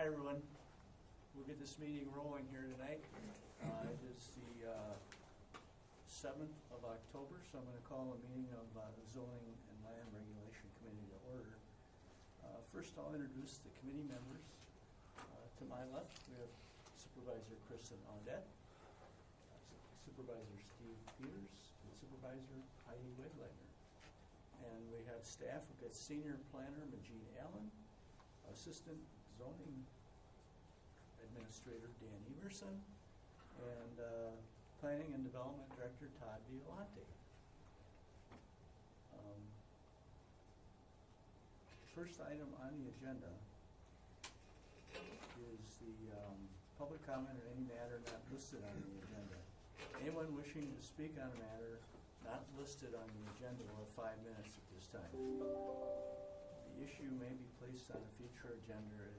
Hi, everyone. We'll get this meeting rolling here tonight. It is the 7th of October, so I'm going to call a meeting of the Zoning and Land Regulation Committee to order. First, I'll introduce the committee members. To my left, we have Supervisor Kristen Audette, Supervisor Steve Peters, and Supervisor Heidi Weglander. And we have staff. We've got Senior Planner Majid Allen, Assistant Zoning Administrator Dan Everson, and Planning and Development Director Todd Violante. First item on the agenda is the public comment on any matter not listed on the agenda. Anyone wishing to speak on a matter not listed on the agenda will have 5 minutes at this time. The issue may be placed on a future agenda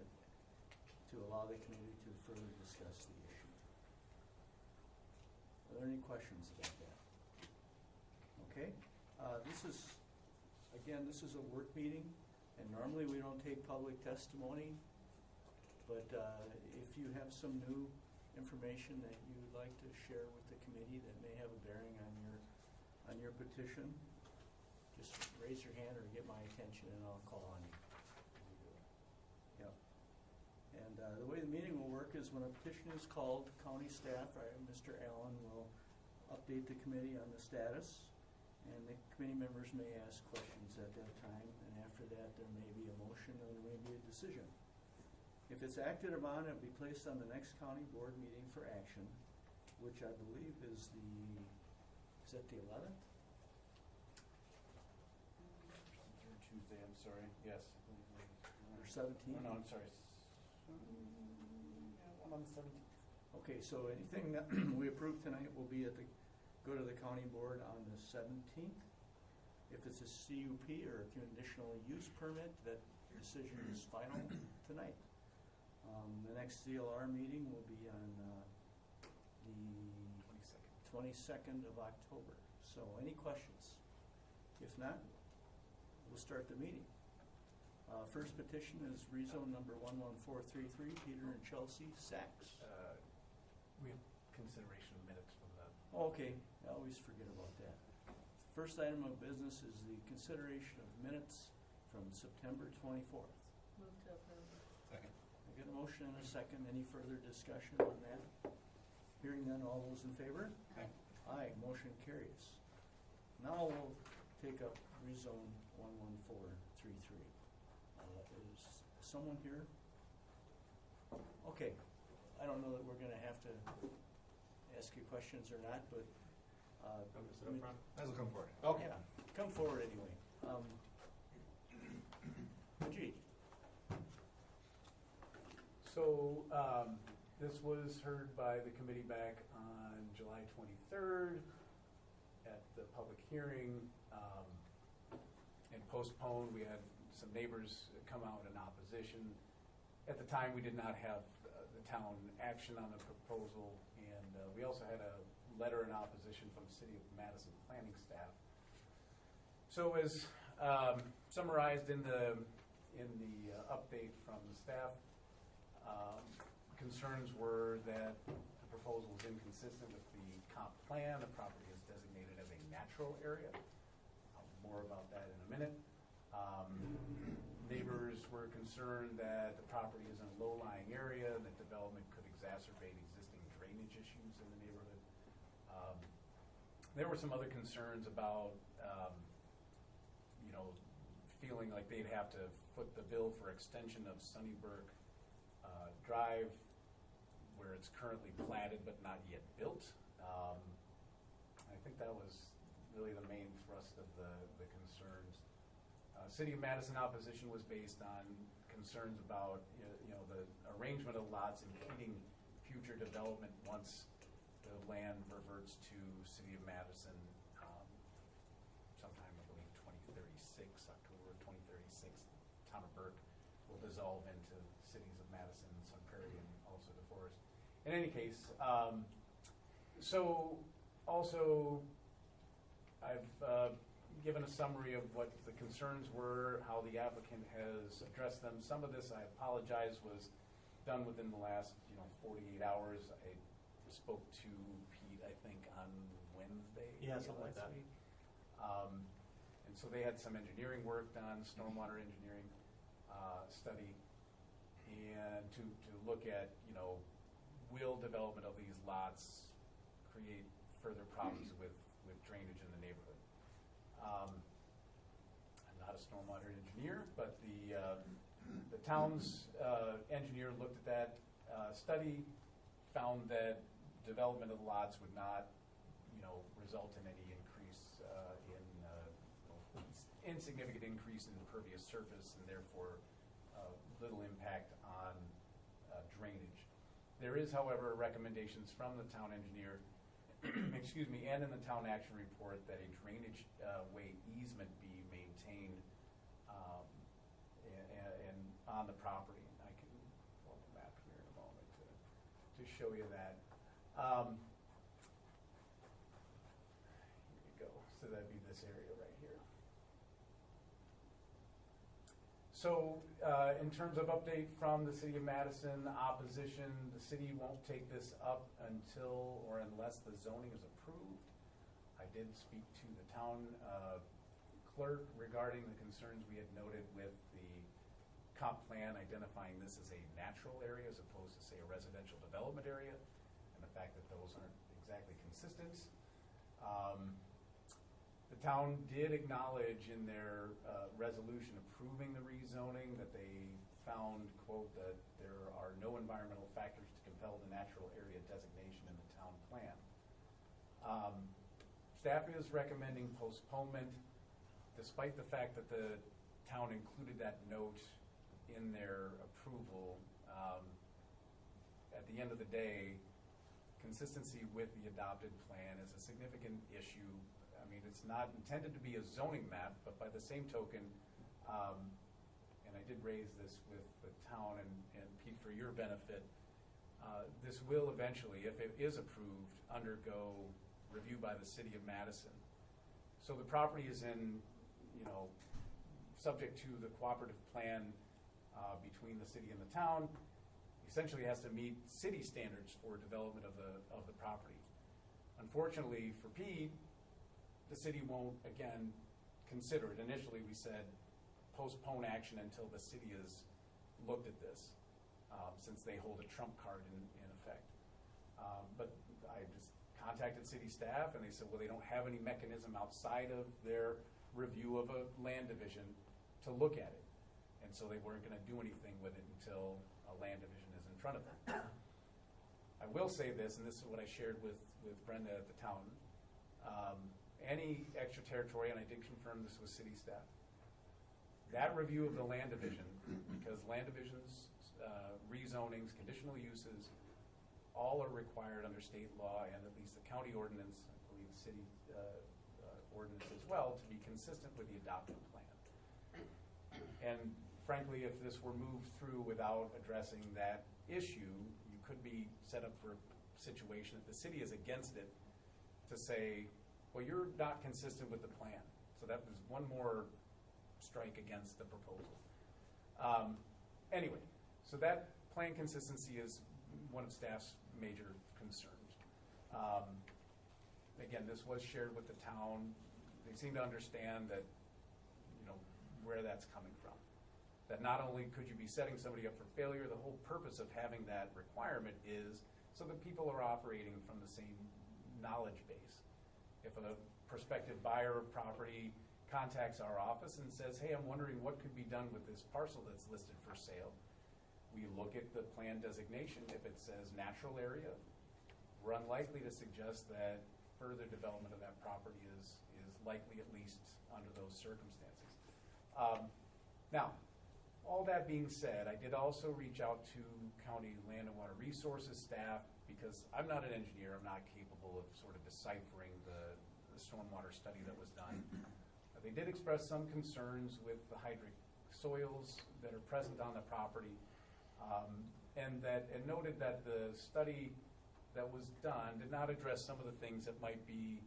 to allow the committee to further discuss the issue. Are there any questions about that? Okay. This is a work meeting, and normally we don't take public testimony, but if you have some new information that you would like to share with the committee that may have a bearing on your petition, just raise your hand or get my attention and I'll call on you. Yeah. And the way the meeting will work is when a petition is called, county staff, Mr. Allen, will update the committee on the status, and the committee members may ask questions at that time, and after that there may be a motion or there may be a decision. If it's acted upon, it will be placed on the next county board meeting for action, which I believe is the 11th? Tuesday, I'm sorry. Yes. Or 17th? No, I'm sorry. Yeah, one on the 17th. Okay, so anything that we approve tonight will be go to the county board on the 17th. If it's a CUP or a conditional use permit, that decision is final tonight. The next ZLR meeting will be on the 22nd of October. So any questions? If not, we'll start the meeting. First petition is rezone number 11433, Peter and Chelsea Sachs. We have consideration of minutes from that. Okay, I always forget about that. First item of business is the consideration of minutes from September 24th. Move to approve. Second. I get a motion and a second. Any further discussion on that? Hearing none, all those in favor? Aye. Aye, motion carries. Now we'll take up rezone 11433. Is someone here? Okay. I don't know that we're going to have to ask you questions or not, but As will come forward. okay. Yeah, come forward anyway. Majid. So this was heard by the committee back on July 23rd at the public hearing and postponed. We had some neighbors come out in opposition. At the time, we did not have the town action on the proposal, and we also had a letter in opposition from the City of Madison planning staff. So as summarized in the update from the staff, concerns were that the proposal was inconsistent with the comp plan. The property is designated as a natural area. More about that in a minute. Neighbors were concerned that the property is in a low-lying area and that development could exacerbate existing drainage issues in the neighborhood. There were some other concerns about, feeling like they'd have to foot the bill for extension of Sunnybrook Drive, where it's currently platted but not yet built. I think that was really the main thrust of the concerns. City of Madison opposition was based on concerns about the arrangement of lots impeding future development once the land reverts to City of Madison sometime, I believe, 2036, October 2036. Town of Burke will dissolve into cities of Madison, Sun Prairie, and also DeForest. In any case, so also I've given a summary of what the concerns were, how the applicant has addressed them. Some of this, I apologize, was done within the last 48 hours. I spoke to Pete, I think, on Wednesday. Yeah, something like last that. week. And so they had some engineering work done, stormwater engineering study, and to look at, will development of these lots create further problems with drainage in the neighborhood. I'm not a stormwater engineer, but the town's engineer looked at that study, found that development of the lots would not, result in any increase insignificant increase in impervious surface, and therefore little impact on drainage. There is, however, recommendations from the town engineer, excuse me, and in the town action report that a drainage way easement be maintained and on the property. I can pull up a map here in a moment to show you that. Here we go. So that'd be this area right here. So in terms of update from the City of Madison, opposition, the city won't take this up until or unless the zoning is approved. I did speak to the town clerk regarding the concerns we had noted with the comp plan, identifying this as a natural area as opposed to, say, a residential development area, and the fact that those aren't exactly consistent. The town did acknowledge in their resolution approving the rezoning that they found, quote, that there are no environmental factors to compel the natural area designation in the town plan. Staff is recommending postponement, despite the fact that the town included that note in their approval. At the end of the day, consistency with the adopted plan is a significant issue. I mean, it's not intended to be a zoning map, but by the same token, and I did raise this with the town and Pete for your benefit, this will eventually, if it is approved, undergo review by the City of Madison. So the property is in, subject to the cooperative plan between the city and the town, essentially has to meet city standards for development of the property. Unfortunately for Pete, the city won't, again, consider it. Initially, we said postpone action until the city has looked at this, since they hold a trump card in effect. But I just contacted city staff, and they said, well, they don't have any mechanism outside of their review of a land division to look at it. And so they weren't going to do anything with it until a land division is in front of them. I will say this, and this is what I shared with Brenda at the town. Any extra territory, and I did confirm this with city staff, that review of the land division, because land divisions, rezonings, conditional uses, all are required under state law and at least the county ordinance, I believe the city ordinance as well, to be consistent with the adopted plan. And frankly, if this were moved through without addressing that issue, you could be set up for a situation if the city is against it to say, well, you're not consistent with the plan. So that was one more strike against the proposal. Anyway, so that plan consistency is one of staff's major concerns. Again, this was shared with the town. They seem to understand that, where that's coming from. That not only could you be setting somebody up for failure, the whole purpose of having that requirement is so that people are operating from the same knowledge base. If a prospective buyer of property contacts our office and says, hey, I'm wondering what could be done with this parcel that's listed for sale, we look at the plan designation. If it says natural area, we're unlikely to suggest that further development of that property is likely, at least under those circumstances. Now, all that being said, I did also reach out to County Land and Water Resources staff, because I'm not an engineer. I'm not capable of sort of deciphering the stormwater study that was done. They did express some concerns with the hydric soils that are present on the property, and noted that the study that was done did not address some of the things that might be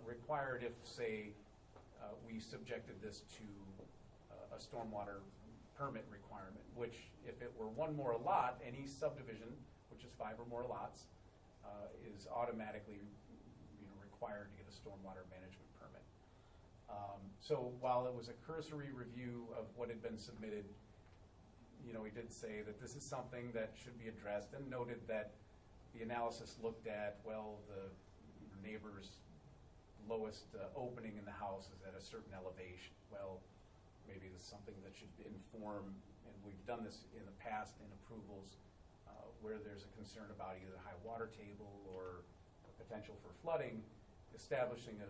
required if, say, we subjected this to a stormwater permit requirement, which if it were one more lot, any subdivision, which is 5 or more lots, is automatically required to get a stormwater management permit. So while it was a cursory review of what had been submitted, he did say that this is something that should be addressed, and noted that the analysis looked at, well, the neighbor's lowest opening in the house is at a certain elevation. Well, maybe this is something that should inform, and we've done this in the past in approvals, where there's a concern about either high water table or a potential for flooding, establishing a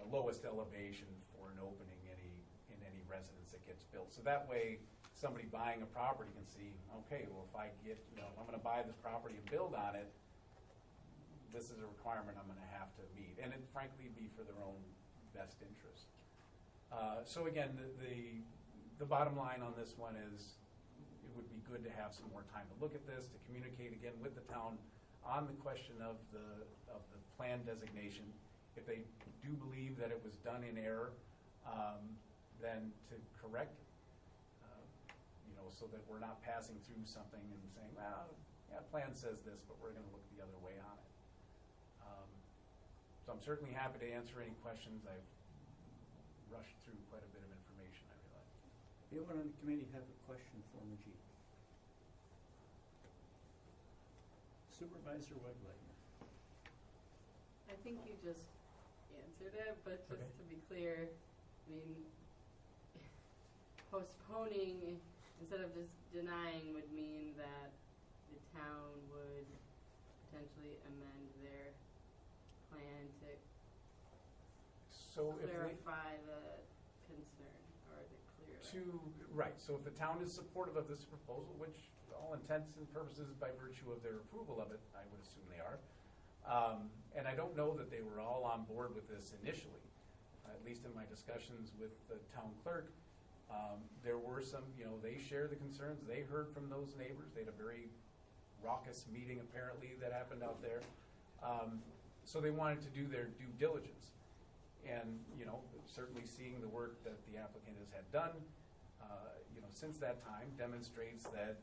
lowest elevation for an opening in any residence that gets built. So that way, somebody buying a property can see, okay, well, if if I'm going to buy this property and build on it, this is a requirement I'm going to have to meet, and it frankly be for their own best interest. So again, the bottom line on this one is it would be good to have some more time to look at this, to communicate again with the town on the question of the plan designation. If they do believe that it was done in error, then to correct it, so that we're not passing through something and saying, well, yeah, plan says this, but we're going to look the other way on it. So I'm certainly happy to answer any questions. I've rushed through quite a bit of information, I realize. Anyone on the committee have a question for Majid? Supervisor Wegleitner. I think you just answered it, but just Okay. to be clear, postponing instead of just denying would mean that the town would potentially amend their plan to So clarify the concern or to clear it. Right, so if the town is supportive of this proposal, which all intents and purposes by virtue of their approval of it, I would assume they are. And I don't know that they were all on board with this initially, at least in my discussions with the town clerk. There were some, they shared the concerns. They heard from those neighbors. They had a very raucous meeting apparently that happened out there. So they wanted to do their due diligence. And, certainly seeing the work that the applicant has had done, since that time demonstrates that,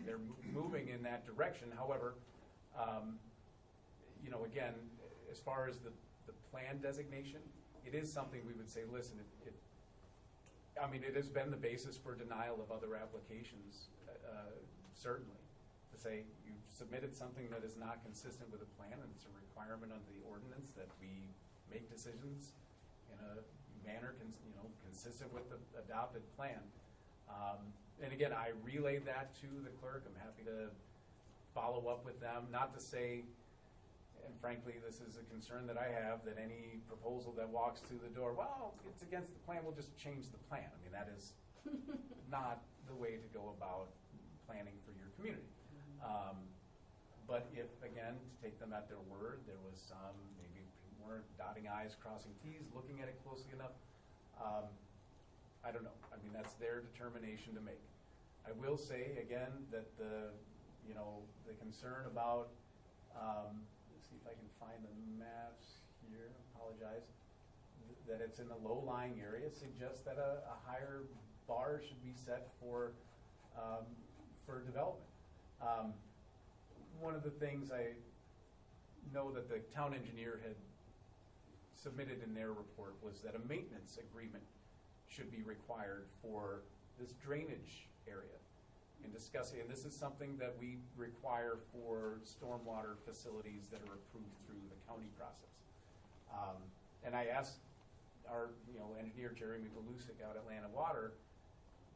they're moving in that direction. However, again, as far as the plan designation, it is something we would say, listen, it has been the basis for denial of other applications, certainly, to say you've submitted something that is not consistent with a plan, and it's a requirement under the ordinance that we make decisions in a manner consistent with the adopted plan. And again, I relayed that to the clerk. I'm happy to follow up with them, not to say, and frankly, this is a concern that I have, that any proposal that walks through the door, well, it's against the plan, we'll just change the plan. That is not the way to go about planning for your community. But if, again, to take them at their word, there was some, maybe people weren't dotting I's, crossing T's, looking at it closely enough, I don't know. That's their determination to make. I will say, again, that the concern about, let's see if I can find the maps here, apologize, that it's in a low-lying area suggests that a higher bar should be set for development. One of the things I know that the town engineer had submitted in their report was that a maintenance agreement should be required for this drainage area. In discussing, and this is something that we require for stormwater facilities that are approved through the county process. And I asked our engineer Jeremy Belusik out at Land and Water,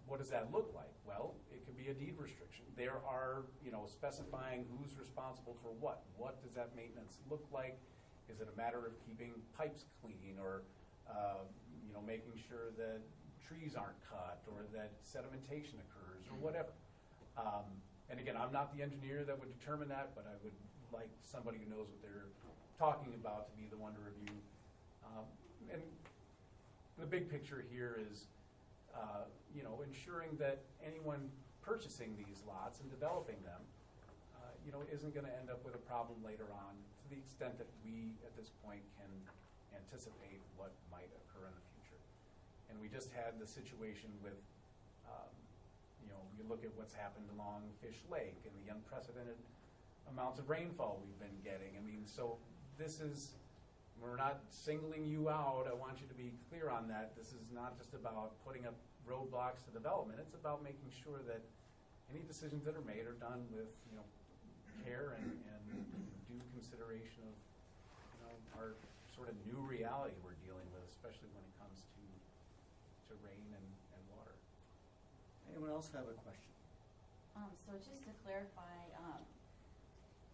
what does that look like? Well, it could be a deed restriction. There are specifying who's responsible for what. What does that maintenance look like? Is it a matter of keeping pipes clean, or making sure that trees aren't cut, or that sedimentation occurs, or whatever? And again, I'm not the engineer that would determine that, but I would like somebody who knows what they're talking about to be the one to review. And the big picture here is, ensuring that anyone purchasing these lots and developing them, isn't going to end up with a problem later on, to the extent that we, at this point, can anticipate what might occur in the future. And we just had the situation with, you look at what's happened along Fish Lake and the unprecedented amounts of rainfall we've been getting. I mean, so this is, we're not singling you out. I want you to be clear on that. This is not just about putting up roadblocks to development. It's about making sure that any decisions that are made are done with, care and due consideration of, our sort of new reality we're dealing with, especially when it comes to rain and water. Anyone else have a question? So just to clarify,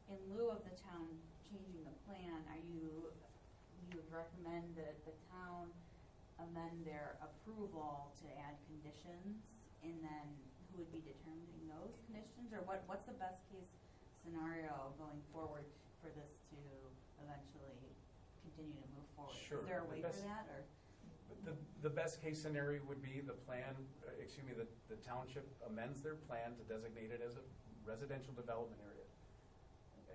in lieu of the town changing the plan, you would recommend that the town amend their approval to add conditions, and then who would be determining those conditions, or what's the best case scenario going forward for this to eventually continue to move forward? Sure. Is there a way for that, or? The best case scenario would be the township amends their plan to designate it as a residential development area,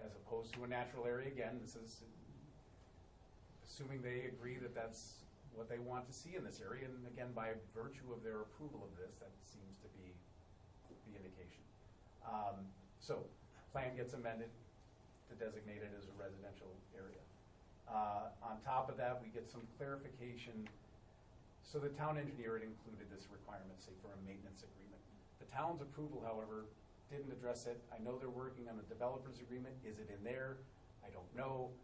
as opposed to a natural area. Again, this is assuming they agree that that's what they want to see in this area, and again, by virtue of their approval of this, that seems to be the indication. So, plan gets amended to designate it as a residential area. On top of that, we get some clarification. So the town engineer had included this requirement, say, for a maintenance agreement. The town's approval, however, didn't address it. I know they're working on a developer's agreement. Is it in there? I don't know.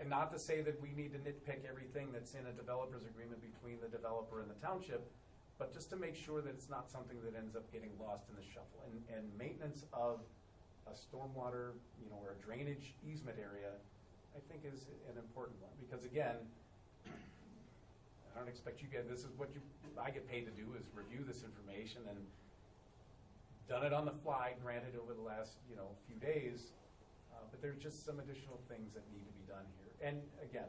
And not to say that we need to nitpick everything that's in a developer's agreement between the developer and the township, but just to make sure that it's not something that ends up getting lost in the shuffle. And maintenance of a stormwater, or a drainage easement area, I think is an important one. Because again, I don't expect you guys, this is what I get paid to do, is review this information, and done it on the fly, granted over the last, few days, but there's just some additional things that need to be done here. And again,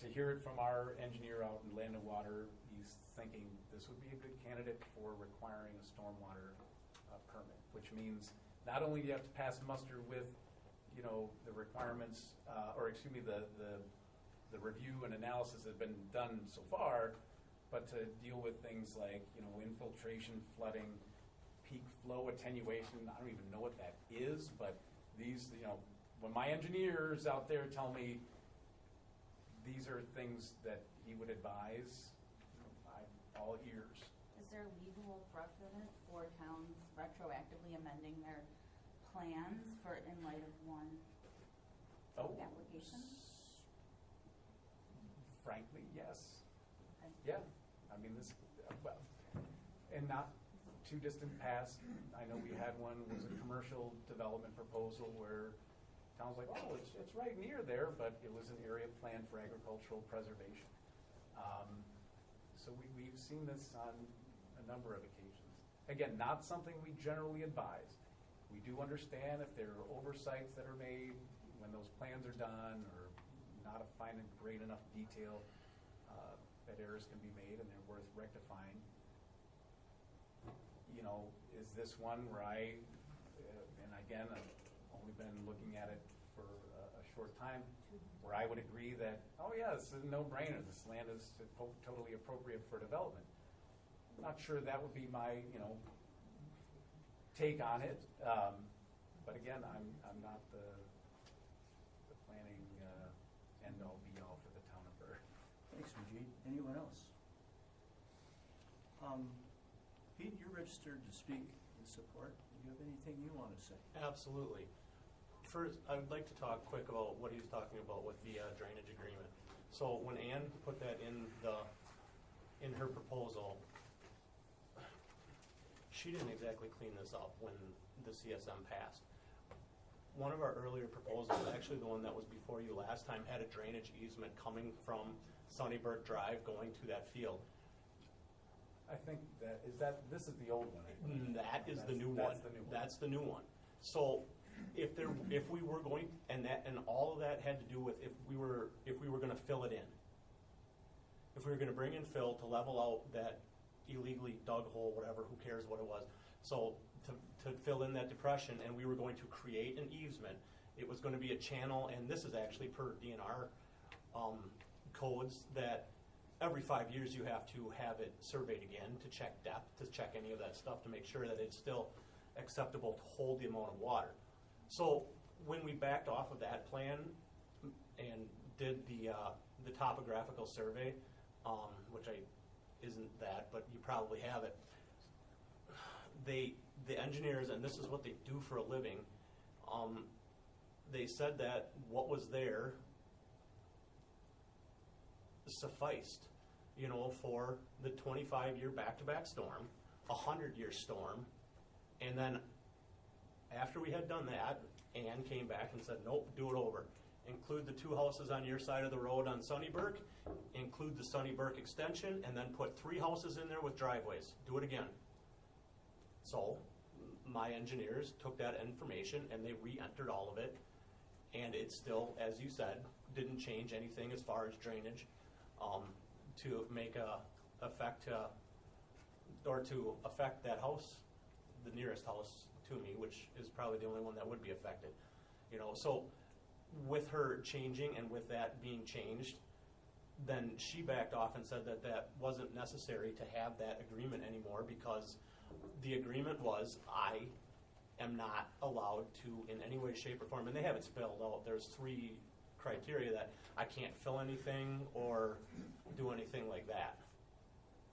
to hear it from our engineer out in Land and Water, he's thinking this would be a good candidate for requiring a stormwater permit, which means not only do you have to pass muster with, the requirements, the review and analysis that have been done so far, but to deal with things like, infiltration, flooding, peak flow attenuation. I don't even know what that is, but these, when my engineers out there tell me these are things that he would advise, I'm all ears. Is there legal precedent for towns retroactively amending their plans in light of one application? Frankly, yes. Okay. Yeah. I mean, and not too distant past, I know we had one, was a commercial development proposal where town's like, oh, it's right near there, but it was an area planned for agricultural preservation. So we've seen this on a number of occasions. Again, not something we generally advise. We do understand if there are oversights that are made when those plans are done, or not finding great enough detail, that errors can be made and they're worth rectifying. Is this one where and again, I've only been looking at it for a short time, where I would agree that, oh yeah, this is a no-brainer. This land is totally appropriate for development. I'm not sure that would be my, take on it. But again, I'm not the planning end-all be-all for the town of Burr. Thanks, Majid. Anyone else? Pete, you're registered to speak in support. Do you have anything you want to say? Absolutely. First, I would like to talk quick about what he was talking about with the drainage agreement. So when Ann put that in her proposal, she didn't exactly clean this up when the CSM passed. One of our earlier proposals, actually the one that was before you last time, had a drainage easement coming from Sunnybrook Drive going to that field. I think this is the old one. That is the new one. That's the new one. So if we were going, and all of that had to do with if we were going to fill it in. If we were going to bring in fill to level out that illegally dug hole, whatever, who cares what it was. So to fill in that depression, and we were going to create an easement. It was going to be a channel, and this is actually per DNR codes, that every 5 years you have to have it surveyed again to check depth, to check any of that stuff, to make sure that it's still acceptable to hold the amount of water. So when we backed off of that plan and did the topographical survey, which isn't that, but you probably have it, the engineers, and this is what they do for a living, they said that what was there sufficed, for the 25-year back-to-back storm, 100-year storm, and then after we had done that, Ann came back and said, nope, do it over. Include the 2 houses on your side of the road on Sunnybrook, include the Sunnybrook extension, and then put 3 houses in there with driveways. Do it again. So my engineers took that information and they re-entered all of it, and it still, as you said, didn't change anything as far as drainage to make to affect that house, the nearest house to me, which is probably the only one that would be affected. So with her changing and with that being changed, then she backed off and said that that wasn't necessary to have that agreement anymore, because the agreement was I am not allowed to in any way, shape, or form, and they have it spelled out. There's 3 criteria that I can't fill anything or do anything like that.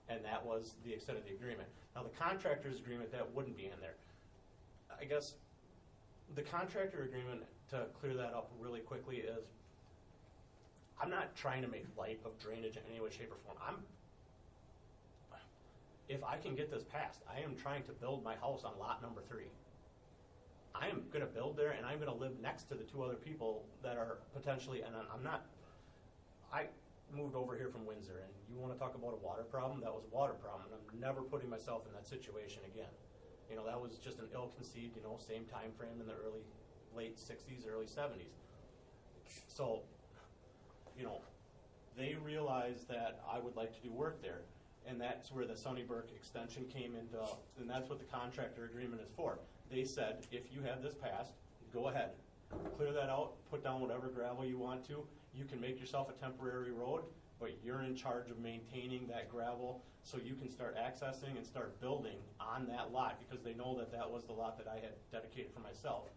And that was the extent of the agreement. Now the contractor's agreement, that wouldn't be in there. I guess the contractor agreement, to clear that up really quickly, is I'm not trying to make light of drainage in any way, shape, or form. If I can get this passed, I am trying to build my house on lot number 3. I am going to build there, and I'm going to live next to the 2 other people that are potentially, and I moved over here from Windsor, and you want to talk about a water problem? That was a water problem, and I'm never putting myself in that situation again. That was just an ill-conceived, same time frame in the late 60s, early 70s. So, they realized that I would like to do work there, and that's where the Sunnybrook extension came into, and that's what the contractor agreement is for. They said, if you have this passed, go ahead, clear that out, put down whatever gravel you want to. You can make yourself a temporary road, but you're in charge of maintaining that gravel so you can start accessing and start building on that lot, because they know that that was the lot that I had dedicated for myself.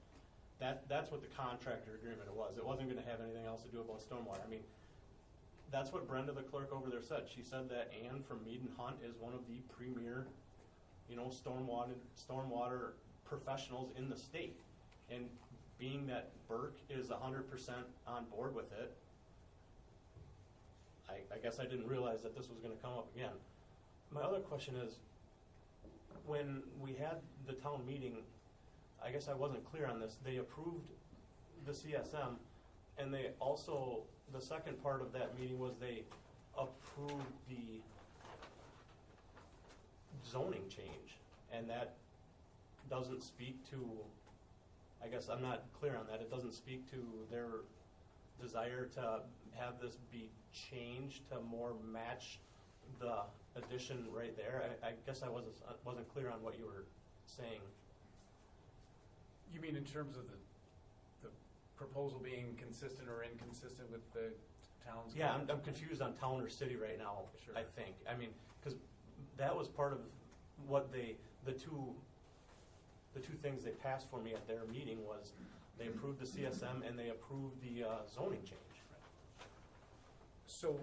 That's what the contractor agreement was. It wasn't going to have anything else to do about stormwater. I mean, that's what Brenda, the clerk over there, said. She said that Ann from Mead and Hunt is one of the premier, stormwater professionals in the state. And being that Burke is 100% on board with it, I guess I didn't realize that this was going to come up again. My other question is, when we had the town meeting, I guess I wasn't clear on this. They approved the CSM, and they also, the second part of that meeting was they approved the zoning change, and that doesn't speak to, I guess I'm not clear on that. It doesn't speak to their desire to have this be changed to more match the addition right there. I guess I wasn't clear on what you were saying. You mean in terms of the proposal being consistent or inconsistent with the town's? Yeah, I'm confused on town or city right now. Sure. I think. I mean, because that was part of what the two things they passed for me at their meeting was they approved the CSM and they approved the zoning change. So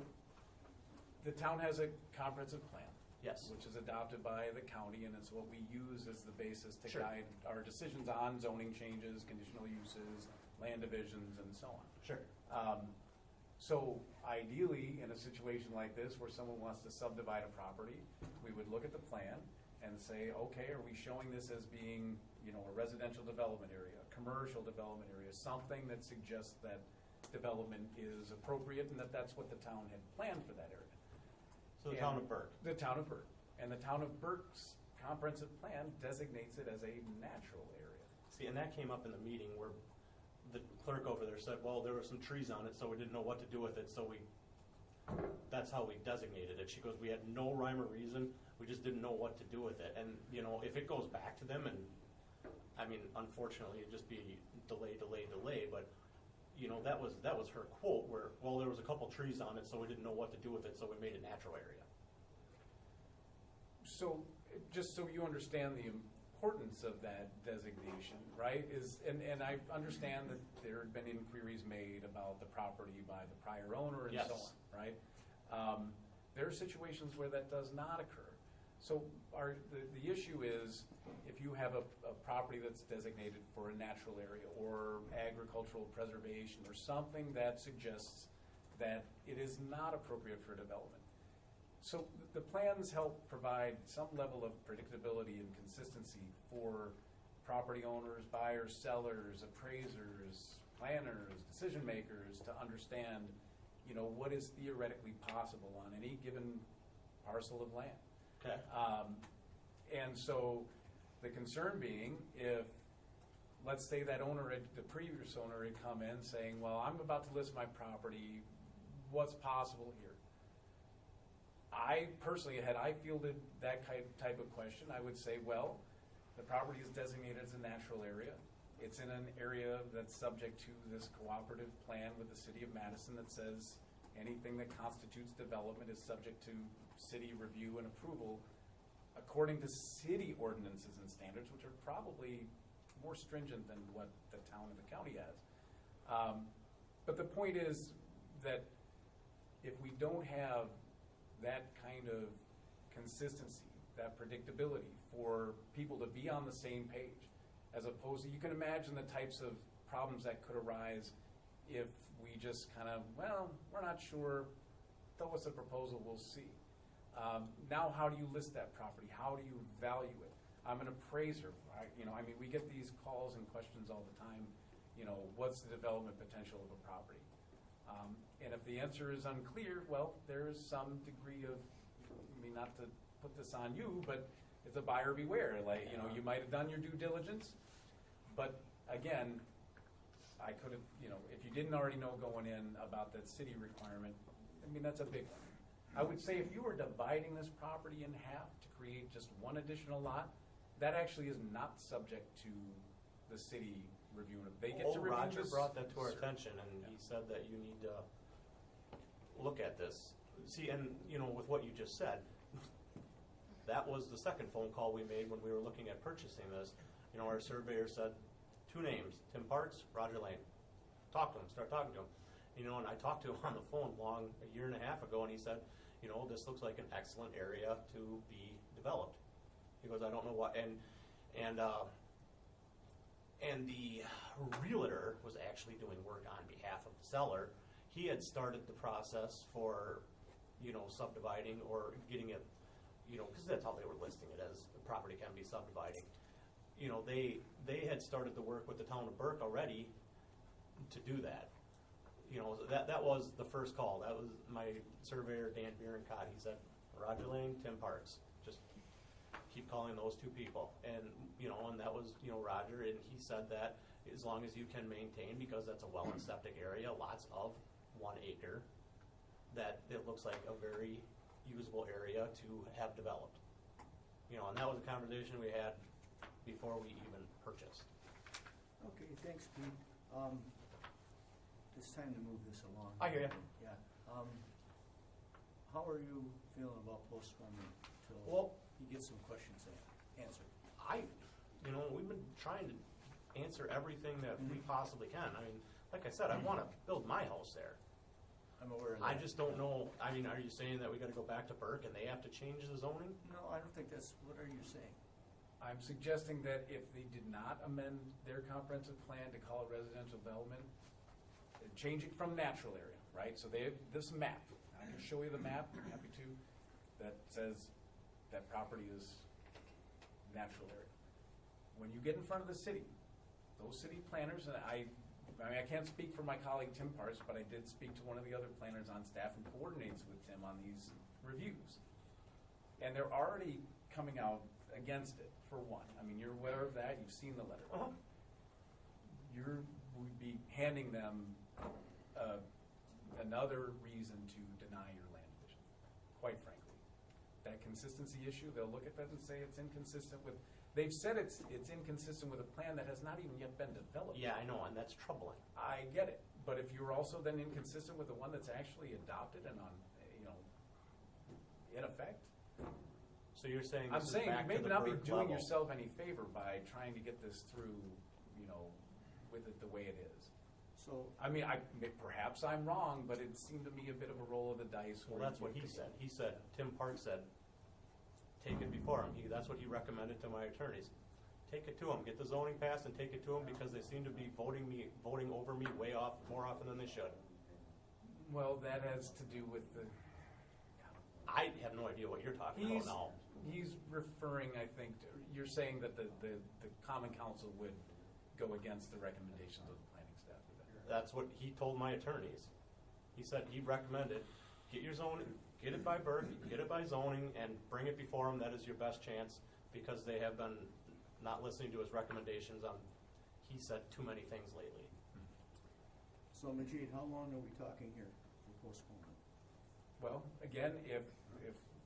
the town has a comprehensive plan. Yes. Which is adopted by the county, and it's what we use as the basis to Sure. guide our decisions on zoning changes, conditional uses, land divisions, and so on. Sure. So ideally, in a situation like this where someone wants to subdivide a property, we would look at the plan and say, okay, are we showing this as being, a residential development area, a commercial development area, something that suggests that development is appropriate and that's what the town had planned for that area. So the town of Burke. The town of Burke. And the town of Burke's comprehensive plan designates it as a natural area. See, and that came up in the meeting where the clerk over there said, well, there were some trees on it, so we didn't know what to do with it, so that's how we designated it. She goes, we had no rhyme or reason, we just didn't know what to do with it. And, if it goes back to them, and, I mean, unfortunately, it'd just be delay, but you know, that was her quote where, well, there was a couple trees on it, so we didn't know what to do with it, so we made a natural area. So, just so you understand the importance of that designation, right, and I understand that there had been inquiries made about the property by the prior owner and Yes. so on, right? There are situations where that does not occur. So the issue is, if you have a property that's designated for a natural area or agricultural preservation or something that suggests that it is not appropriate for development. So the plans help provide some level of predictability and consistency for property owners, buyers, sellers, appraisers, planners, decision makers to understand, you know, what is theoretically possible on any given parcel of land. Okay. And so the concern being, if, let's say that owner, the previous owner had come in saying, well, I'm about to list my property, what's possible here? I personally, had I fielded that type of question, I would say, well, the property is designated as a natural area. It's in an area that's subject to this cooperative plan with the city of Madison that says anything that constitutes development is subject to city review and approval according to city ordinances and standards, which are probably more stringent than what the town and the county has. But the point is that if we don't have that kind of consistency, that predictability for people to be on the same page, as opposed to, you can imagine the types of problems that could arise if we just kind of, well, we're not sure, throw us a proposal, we'll see. Now, how do you list that property? How do you value it? I'm an appraiser. We get these calls and questions all the time. You know, what's the development potential of a property? And if the answer is unclear, well, there's some degree of, not to put this on you, but it's a buyer beware. Like, you know, you might have done your due diligence, but again, I could have, if you didn't already know going in about that city requirement, that's a big one. I would say if you were dividing this property in half to create just one additional lot, that actually is not subject to the city review. They get to review Roger this. brought that to our Sure. attention, and Yeah. he said that you need to look at this. See, and with what you just said, that was the second phone call we made when we were looking at purchasing this. Our surveyor said 2 names, Tim Parks, Roger Lane. Talk to him, start talking to him. And I talked to him on the phone a year and a half ago, and he said, this looks like an excellent area to be developed. He goes, I don't know what, and the realtor was actually doing work on behalf of the seller. He had started the process for, subdividing or getting it, because that's how they were listing it, as the property can be subdividing. They had started the work with the town of Burke already to do that. That was the first call. That was my surveyor, Dan Bierencott. He said, Roger Lane, Tim Parks. Just keep calling those 2 people. And, and that was, Roger, and he said that as long as you can maintain, because that's a well and septic area, lots of 1 acre, that it looks like a very usable area to have developed. And that was a conversation we had before we even purchased. Okay, thanks, Pete. It's time to move this along. I hear ya. Yeah. How are you feeling about postponing till Well, you get some questions answered? We've been trying to answer everything that we possibly can. Like I said, I want to build my house there. I'm aware of I that. just don't know, are you saying that we got to go back to Burke and they have to change the zoning? No, I don't think that's, what are you saying? I'm suggesting that if they did not amend their comprehensive plan to call it residential development, change it from natural area, right? So they have this map. I can show you the map, I'm happy to, that says that property is natural area. When you get in front of the city, those city planners, and I can't speak for my colleague Tim Parks, but I did speak to one of the other planners on staff who coordinates with Tim on these reviews. And they're already coming out against it, for one. You're aware of that, you've seen the letter. Uh-huh. We'd be handing them another reason to deny your land division, quite frankly. That consistency issue, they'll look at that and say it's inconsistent with, they've said it's inconsistent with a plan that has not even yet been developed. Yeah, I know, and that's troubling. I get it, But if you're also then inconsistent with the one that's actually adopted and on, in effect, So you're saying I'm this is saying back you may to the not be Burke doing level. yourself any favor by trying to get this through, with it the way it is. So, I mean, perhaps I'm wrong, but it seemed to me a bit of a roll of the dice. Well, where that's what you- he said. He said, Tim Park said, take it before him. That's what he recommended to my attorneys. Take it to them, get the zoning passed and take it to them because they seem to be voting over me more often than they should. Well, that has to do with the. I have no idea what you're talking about now. He's referring, I think, you're saying that the common council would go against the recommendations of the planning staff. That's what he told my attorneys. He said he recommended, get your zoning, get it by Burke, get it by zoning, and bring it before him. That is your best chance because they have been not listening to his recommendations on, he said too many things lately. so Majid, how long are we talking here for postponement? Well, again, if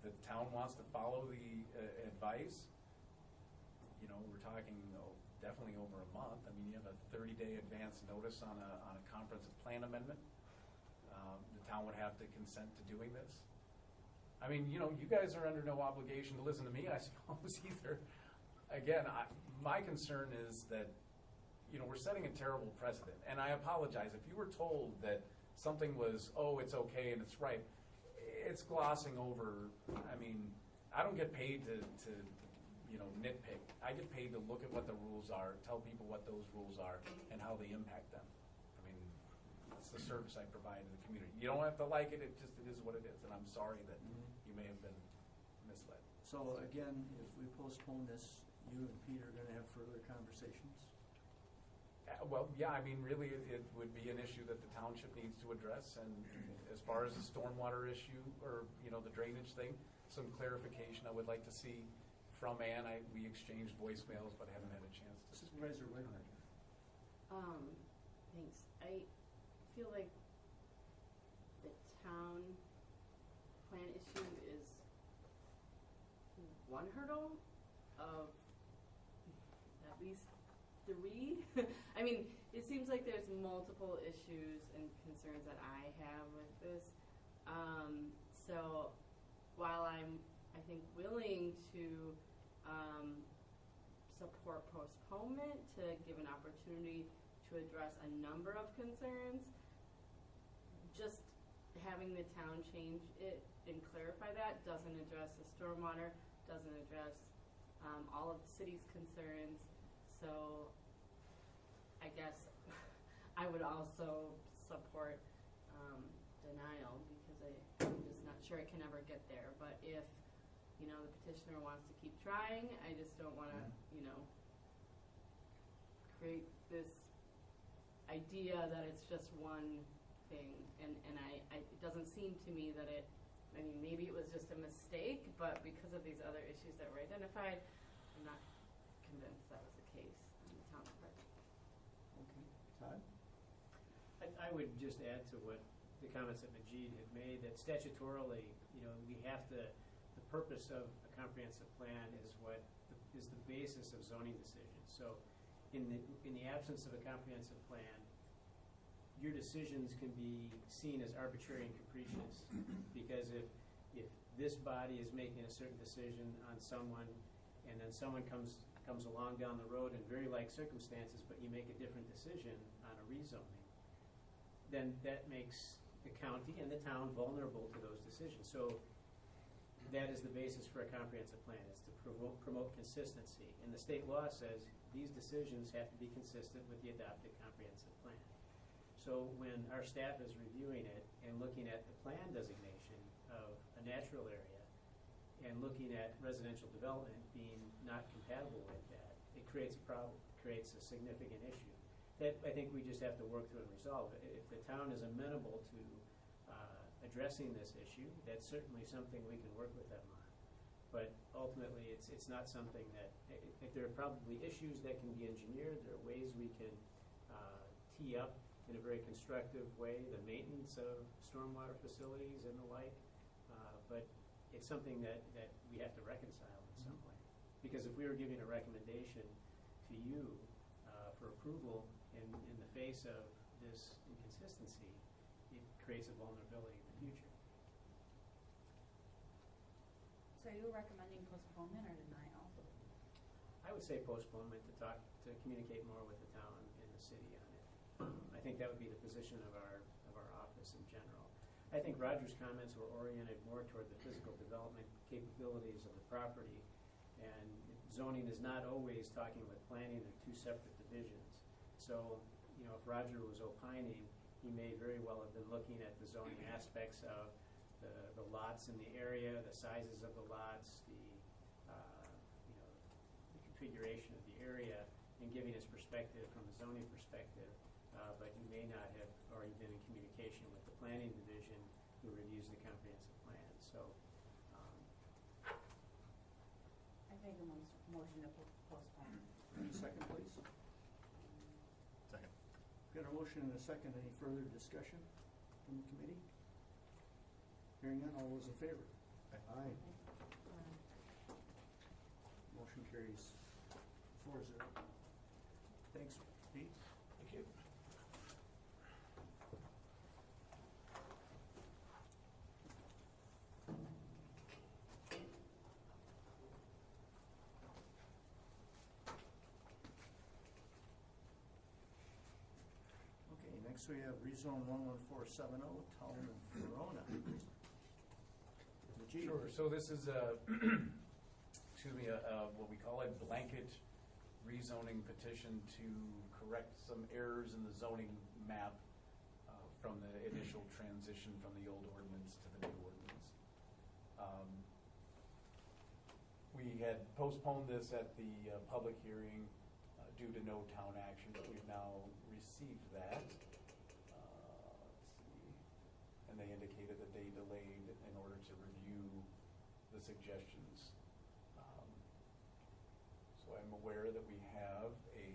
the town wants to follow the advice, we're talking definitely over a month. I mean, you have a 30-day advance notice on a comprehensive plan amendment. The town would have to consent to doing this. I mean, you guys are under no obligation to listen to me, I suppose, either. Again, my concern is that, we're setting a terrible precedent. And I apologize. If you were told that something was, it's okay and it's right, it's glossing over. I mean, I don't get paid to nitpick. I get paid to look at what the rules are, tell people what those rules are, and how they impact them. I mean, that's the service I provide to the community. You don't have to like it. It is what it is. And I'm sorry that you may have been misled. So again, if we postpone this, you and Pete are gonna have further conversations? Well, yeah, I mean, really, it would be an issue that the township needs to address. And as far as the stormwater issue or, the drainage thing, some clarification I would like to see from Ann. We exchanged voicemails, but I haven't had a chance to. Supervisor Whitmer. Thanks. I feel like the town plan issue is one hurdle of at least 3. I mean, it seems like there's multiple issues and concerns that I have with this. So while I'm, I think, willing to support postponement to give an opportunity to address a number of concerns, just having the town change it and clarify that doesn't address the stormwater, doesn't address all of the city's concerns. So I guess I would also support denial because I'm just not sure it can ever get there. But if the petitioner wants to keep trying, I just don't want to create this idea that it's just one thing. And it doesn't seem to me that maybe it was just a mistake, but because of these other issues that were identified, I'm not convinced that was the case in the town's part. Okay, Todd? I would just add to what the comments that Majid had made, that statutorily, we have to, the purpose of a comprehensive plan is the basis of zoning decisions. So in the absence of a comprehensive plan, your decisions can be seen as arbitrary and capricious because if this body is making a certain decision on someone and then someone comes along down the road in very like circumstances, but you make a different decision on a rezoning, then that makes the county and the town vulnerable to those decisions. So that is the basis for a comprehensive plan, is to promote consistency. And the state law says these decisions have to be consistent with the adopted comprehensive plan. So when our staff is reviewing it and looking at the plan designation of a natural area and looking at residential development being not compatible with that, it creates a problem, creates a significant issue that I think we just have to work through and resolve. If the town is amenable to addressing this issue, that's certainly something we can work with them on. But ultimately, it's not something that, there are probably issues that can be engineered, there are ways we can tee up in a very constructive way the maintenance of stormwater facilities and the like, but it's something that we have to reconcile in some way. Because if we were giving a recommendation to you for approval in the face of this inconsistency, it creates a vulnerability in the future. So are you recommending postponement or denial? I would say postponement to communicate more with the town and the city on it. I think that would be the position of our office in general. I think Roger's comments were oriented more toward the physical development capabilities of the property, and zoning is not always talking with planning, they're two separate divisions. So, if Roger was opining, he may very well have been looking at the zoning aspects of the lots in the area, the sizes of the lots, the configuration of the area, and giving his perspective from a zoning perspective, but he may not have already been in communication with the planning division who reviews the comprehensive plan. So, I make a motion to postpone. Second, please. Second. Got a motion and a second. Any further discussion from the committee? Hearing none, all those in favor? Aye. Motion carries 4-0. Thanks, Pete. Thank you. Okay, next we have rezone 11470, Town of Verona. Majid. Sure, so this is what we call a blanket rezoning petition to correct some errors in the zoning map from the initial transition from the old ordinance to the new ordinance. We had postponed this at the public hearing due to no town action, but we've now received that. Let's see. And they indicated that they delayed in order to review the suggestions. So I'm aware that we have a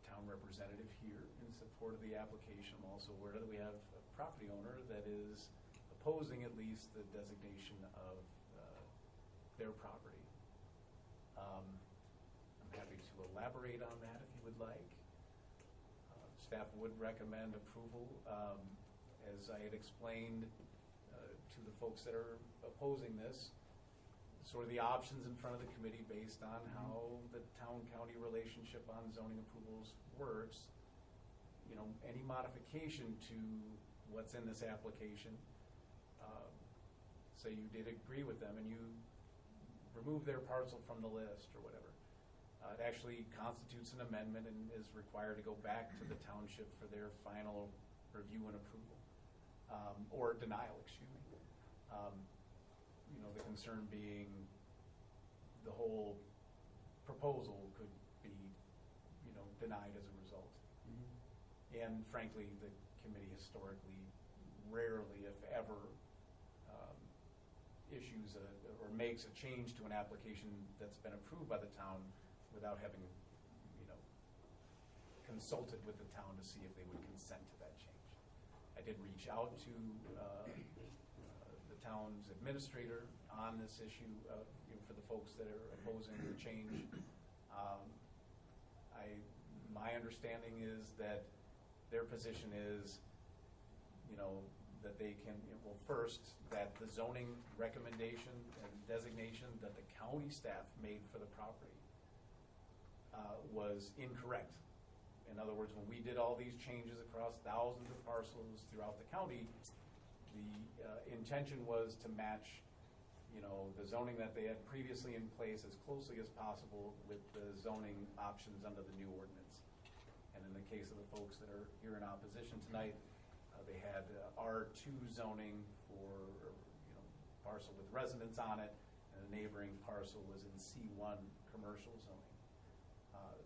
town representative here in support of the application. I'm also aware that we have a property owner that is opposing at least the designation of their property. I'm happy to elaborate on that if you would like. Staff would recommend approval. As I had explained to the folks that are opposing this, sort of the options in front of the committee based on how the town-county relationship on zoning approvals works. Any modification to what's in this application, say you did agree with them and you remove their parcel from the list or whatever, it actually constitutes an amendment and is required to go back to the township for their final review and approval, or denial, excuse me. The concern being the whole proposal could be, denied as a result. And frankly, the committee historically rarely, if ever, issues or makes a change to an application that's been approved by the town without having, consulted with the town to see if they would consent to that change. I did reach out to the town's administrator on this issue for the folks that are opposing the change. My understanding is that their position is, that they can, first, that the zoning recommendation and designation that the county staff made for the property was incorrect. In other words, when we did all these changes across thousands of parcels throughout the county, the intention was to match, the zoning that they had previously in place as closely as possible with the zoning options under the new ordinance. And in the case of the folks that are here in opposition tonight, they had R2 zoning for parcel with residents on it, and a neighboring parcel was in C1 commercial zoning.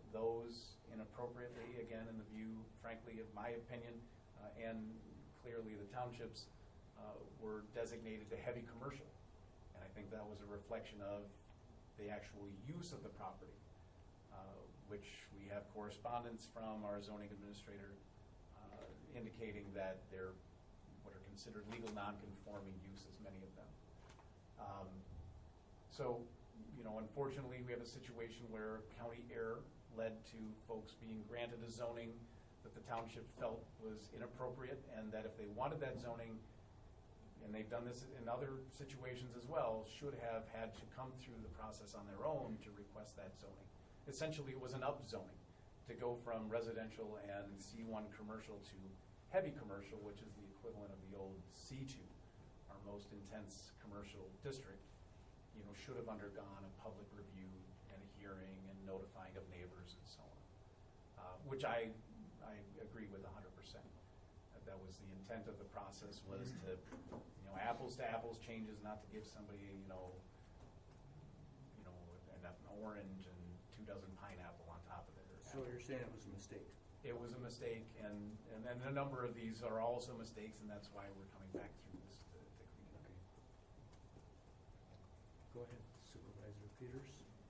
Those inappropriately, again, in the view, frankly, of my opinion, and clearly the townships, were designated to heavy commercial. And I think that was a reflection of the actual use of the property, which we have correspondence from our zoning administrator indicating that they're what are considered legal non-conforming uses, many of them. So, unfortunately, we have a situation where county error led to folks being granted a zoning that the township felt was inappropriate, and that if they wanted that zoning, and they've done this in other situations as well, should have had to come through the process on their own to request that zoning. Essentially, it was an upzoning to go from residential and C1 commercial to heavy commercial, which is the equivalent of the old C2, our most intense commercial district. Should have undergone a public review and a hearing and notifying of neighbors and so on, which I agree with 100%. That was the intent of the process, was to, apples to apples changes, not to give somebody, an orange and 2 dozen pineapple on top of it. So you're saying it was a mistake? It was a mistake, and then a number of these are also mistakes, and that's why we're coming back through this to clean it up. Go ahead, Supervisor Peters.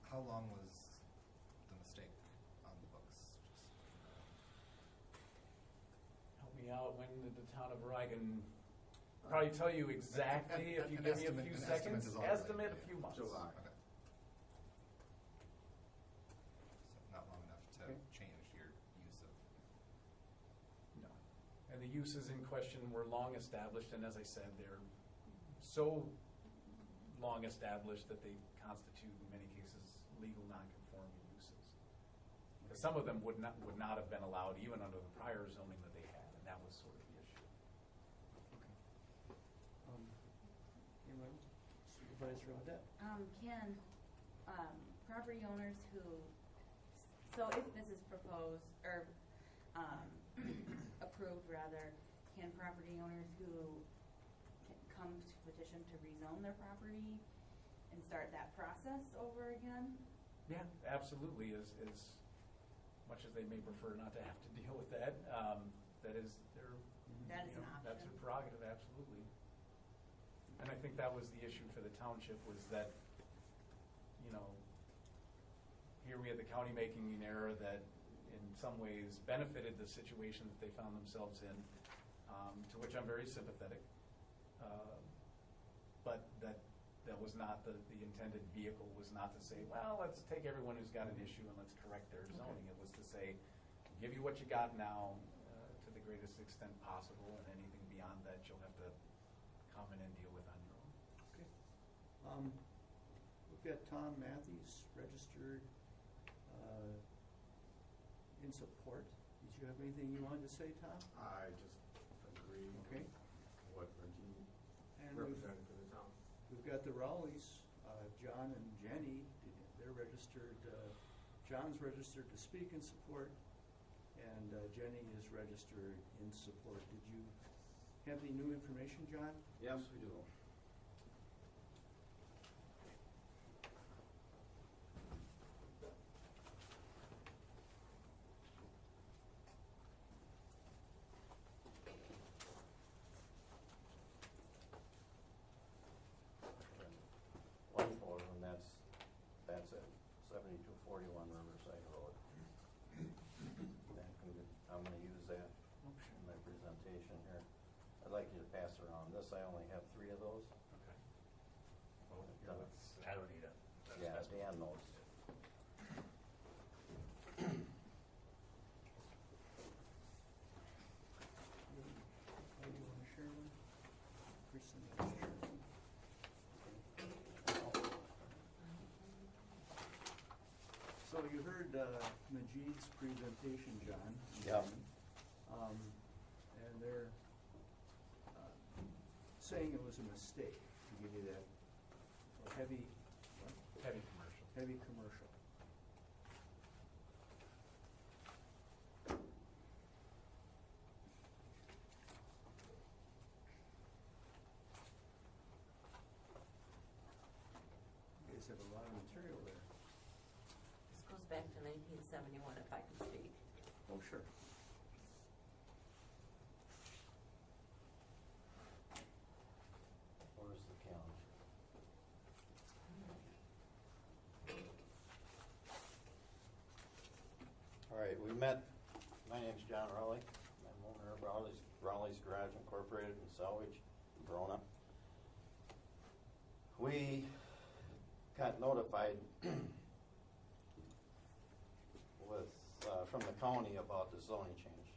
How long was the mistake on the books? Help me out, when did the town of Oregon probably tell you exactly if you give me a few seconds? Estimate a few months. July. Okay. So not long enough to change your use of. No. And the uses in question were long established, and as I said, they're so long established that they constitute, in many cases, legal nonconforming uses. Because some of them would not have been allowed even under the prior zoning that they had, and that was sort of the issue. Anyone? Supervisor Odette? Can property owners who, so if this is proposed, or approved rather, can property owners who come to petition to rezone their property and start that process over again? Yeah, absolutely. As much as they may prefer not to have to deal with that, that is their. That is an option. That's their prerogative, absolutely. And I think that was the issue for the township, was that, here we had the county making an error that in some ways benefited the situation that they found themselves in, to which I'm very sympathetic. But that was not the intended vehicle, was not to say, well, let's take everyone who's got an issue and let's correct their zoning. It was to say, give you what you got now to the greatest extent possible, and anything beyond that you'll have to come in and deal with on your own. Okay. We've got Tom Matthews registered in support. Did you have anything you wanted to say, Tom? I just agree Okay. what Reggie And represented for the town. we've got the Rowleys, John and Jenny. They're registered. John's registered to speak in support, and Jenny is registered in support. Did you have any new information, John? Yes, we do. One for them, that's it, 7241 Riverside Road. I'm gonna use that in my presentation here. I'd like you to pass around this. I only have 3 of those. Okay. I don't need it. Yeah, Dan knows. Oh, you want to share one? Kristen, you want to share one? So you heard Majid's presentation, John. Yep. And they're saying it was a mistake to give you that heavy, what? Heavy commercial. Heavy commercial. You guys have a lot of material there. This goes back to 1971, if I can speak. Oh, sure. Where's the calendar? All right, we met. My name's John Rowley. I'm owner of Rowley's Garage Incorporated in Salvage, Verona. We got notified with from the county about the zoning change.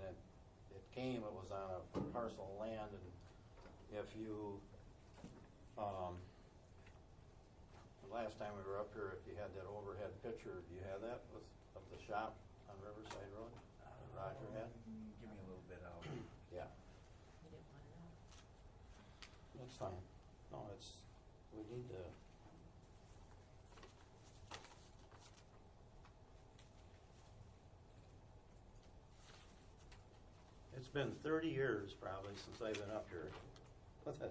and it came, it was on a parcel of land, and if you, the last time we were up here, if you had that overhead picture, do you have that of the shop on Riverside Road? Roger had? Give me a little bit out. Yeah, You didn't want to know. that's fine. No, we need to. It's been 30 years probably since I've been up here with a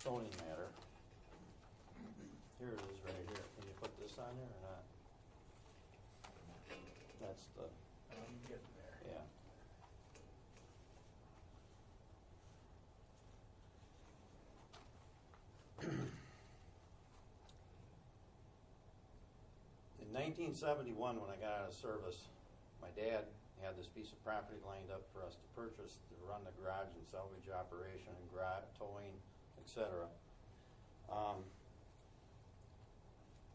zoning matter. Here it is right here. Can you put this on there or not? That's the, I'm getting there. yeah. In 1971, when I got out of service, my dad had this piece of property lined up for us to purchase to run the garage and salvage operation and towing, etc.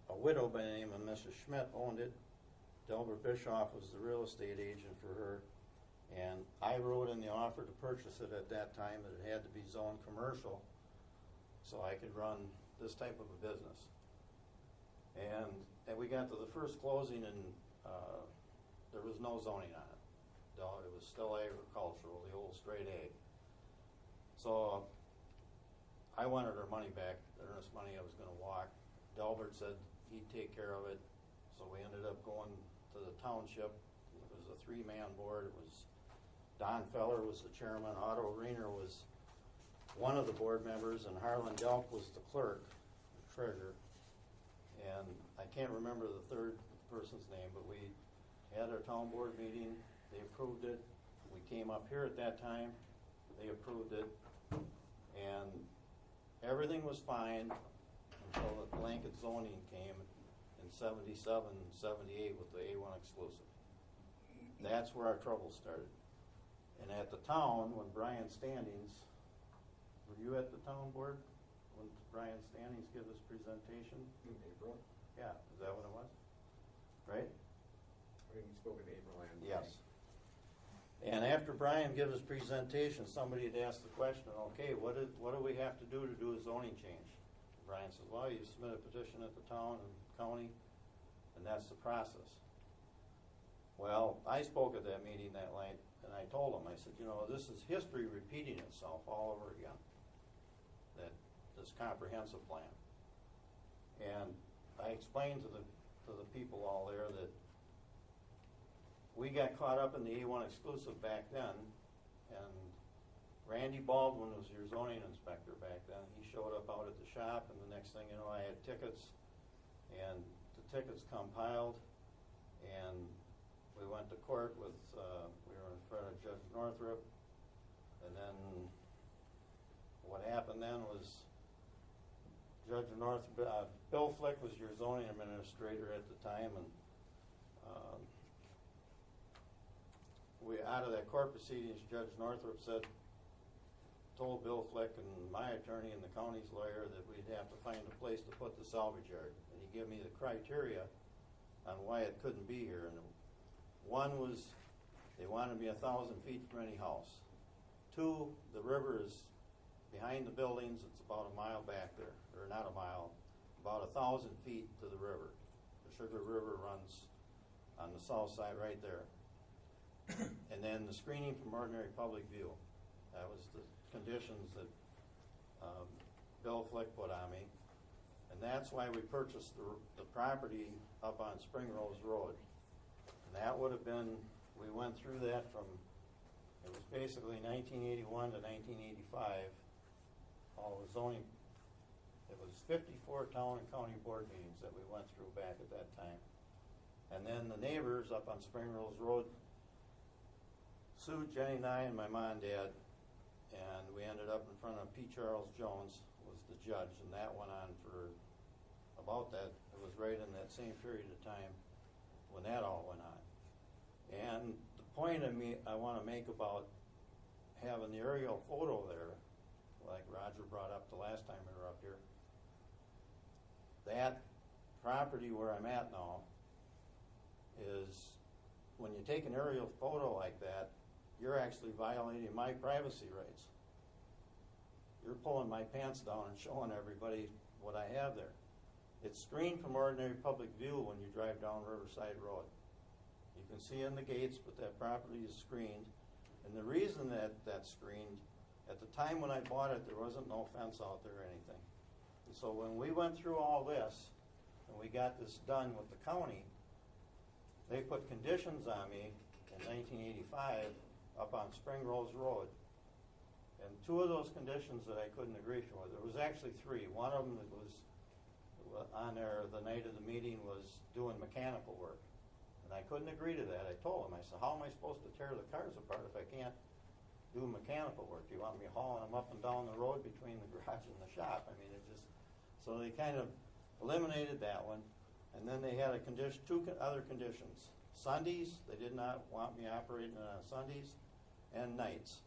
A widow by the name of Mrs. Schmidt owned it. Delbert Bischoff was the real estate agent for her, and I wrote in the offer to purchase it at that time that it had to be zoned commercial so I could run this type of a business. And we got to the first closing, and there was no zoning on it. It was still agricultural, the old straight ag. So I wanted our money back, the earnest money I was going to walk. Delbert said he'd take care of it, so we ended up going to the township. It was a 3-man board. It was Don Feller was the chairman, Otto Reiner was one of the board members, and Harlan Delk was the clerk, the treasurer. And I can't remember the third person's name, but we had our town board meeting. They approved it. We came up here at that time. They approved it. And everything was fine until the blanket zoning came in 77, 78 with the A1 exclusive. That's where our trouble started. And at the town, when Brian Standings, were you at the town board when Brian Standings gave his presentation? In April? Yeah, is that what it was? Right? We spoke in April and. Yes. And after Brian gave his presentation, somebody had asked the question, okay, what do we have to do a zoning change? Brian says, well, you submit a petition at the town and county, and that's the process. Well, I spoke at that meeting that night, and I told him, I said, this is history repeating itself all over again, this comprehensive plan. And I explained to the people all there that we got caught up in the A1 exclusive back then, and Randy Baldwin was your zoning inspector back then. He showed up out at the shop, and the next thing you know, I had tickets, and the tickets compiled, and we went to court with, we were in front of Judge Northrup, and then what happened then was Judge Northrup, Bill Flick was your zoning administrator at the time, and we, out of that court proceedings, Judge Northrup told Bill Flick and my attorney and the county's lawyer that we'd have to find a place to put the salvage yard. And he gave me the criteria on why it couldn't be here. And one was they wanted me 1,000 feet from any house. 2, the river is behind the buildings. It's about a mile back there, or not a mile, about 1,000 feet to the river. The Sugar River runs on the south side right there. And then the screening from ordinary public view. That was the conditions that Bill Flick put on me. And that's why we purchased the property up on Spring Rose Road. And that would have been, we went through that from, it was basically 1981 to 1985. All the zoning, it was 54 town and county board meetings that we went through back at that time. And then the neighbors up on Spring Rose Road sued Jenny and I and my mom and dad, and we ended up in front of P. Charles Jones was the judge, and that went on for about that. It was right in that same period of time when that all went on. And the point I want to make about having the aerial photo there, like Roger brought up the last time we were up here, that property where I'm at now is when you take an aerial photo like that, you're actually violating my privacy rights. You're pulling my pants down and showing everybody what I have there. It's screened from ordinary public view when you drive down Riverside Road. You can see in the gates, but that property is screened. And the reason that that's screened, at the time when I bought it, there wasn't no fence out there or anything. And so when we went through all this, and we got this done with the county, they put conditions on me in 1985 up on Spring Rose Road. And two of those conditions that I couldn't agree with, there was actually three. One of them that was on there the night of the meeting was doing mechanical work. And I couldn't agree to that. I told him, I said, how am I supposed to tear the cars apart if I can't do mechanical work? Do you want me hauling them up and down the road between the garage and the shop? I mean, it just, so they kind of eliminated that one. And then they had a condition, other conditions. Sundays, they did not want me operating on Sundays, and nights.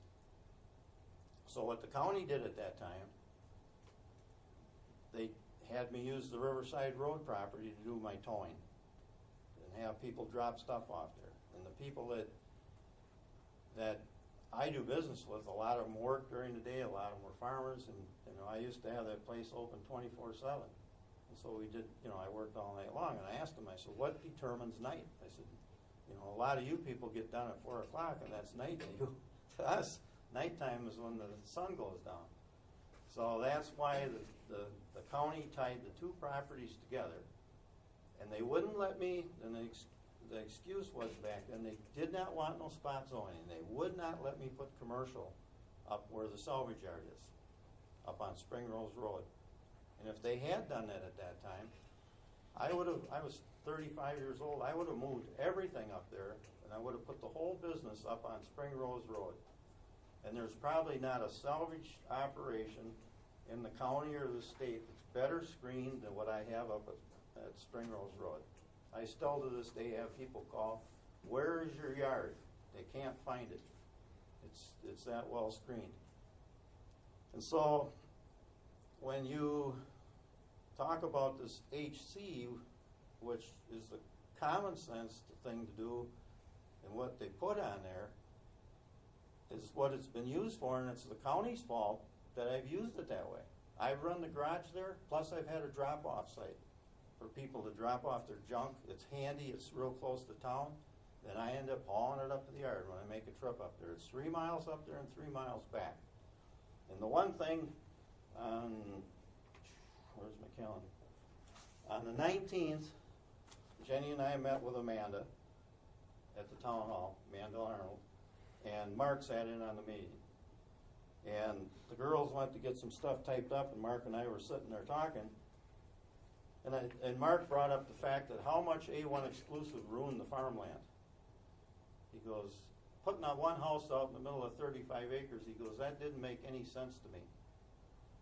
So what the county did at that time, they had me use the Riverside Road property to do my towing and have people drop stuff off there. And the people that I do business with, a lot of them work during the day, a lot of them were farmers, and I used to have that place open 24/7. And so we did, I worked all night long, and I asked them, I said, what determines night? I said, a lot of you people get done at 4 o'clock, and that's night to you. To us, nighttime is when the sun goes down. So that's why the county tied the two properties together, and they wouldn't let me, and the excuse was back then, they did not want no spot zoning. They would not let me put commercial up where the salvage yard is, up on Spring Rose Road. And if they had done that at that time, I was 35 years old, I would have moved everything up there, and I would have put the whole business up on Spring Rose Road. And there's probably not a salvage operation in the county or the state that's better screened than what I have up at Spring Rose Road. I still to this day have people call, where is your yard? They can't find it. It's that well screened. And so when you talk about this HC, which is the common sense thing to do, and what they put on there is what it's been used for, and it's the county's fault that I've used it that way. I've run the garage there, plus I've had a drop-off site for people to drop off their junk. It's handy, it's real close to town. Then I end up hauling it up to the yard when I make a trip up there. It's 3 miles up there and 3 miles back. And the one thing on, where's my calendar? On the 19th, Jenny and I met with Amanda at the town hall, Amanda Arnold, and Mark sat in on the meeting. And the girls went to get some stuff typed up, and Mark and I were sitting there talking. And Mark brought up the fact that how much A1 exclusive ruined the farmland. He goes, putting that one house out in the middle of 35 acres, he goes, that didn't make any sense to me.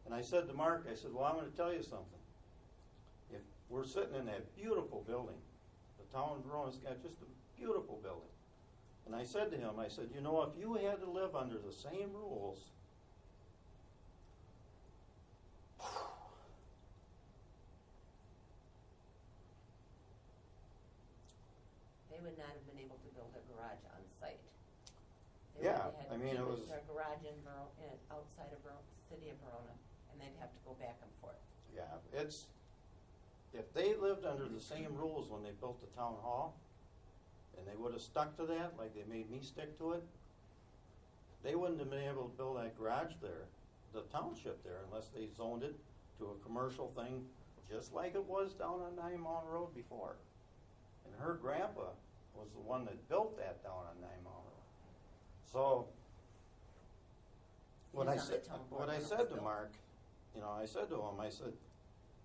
And I said to Mark, I said, well, I'm going to tell you something. If we're sitting in that beautiful building, the town of Verona's got just a beautiful building. And I said to him, I said, if you had to live under the same rules, They would not have been able to build a garage on site. Yeah, I mean, it was their garage outside of city of Verona, and they'd have to go back and forth. Yeah, if they lived under the same rules when they built the town hall, and they would have stuck to that, like they made me stick to it, they wouldn't have been able to build that garage there, the township there, unless they zoned it to a commercial thing, just like it was down on 9 Mountain Road before. And her grandpa was the one that built that down on 9 Mountain Road. So, what I said to Mark, I said to him, I said,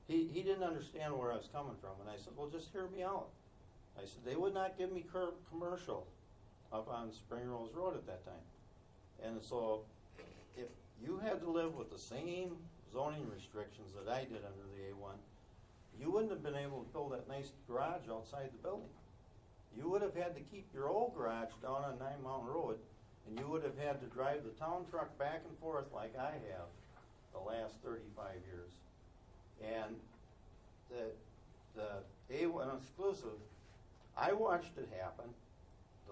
he didn't understand where I was coming from, and I said, well, just hear me out. I said, they would not give me commercial up on Spring Rose Road at that time. And so, if you had to live with the same zoning restrictions that I did under the A1, you wouldn't have been able to build that nice garage outside the building. You would have had to keep your old garage down on 9 Mountain Road, and you would have had to drive the town truck back and forth like I have the last 35 years. And the A1 exclusive, I watched it happen,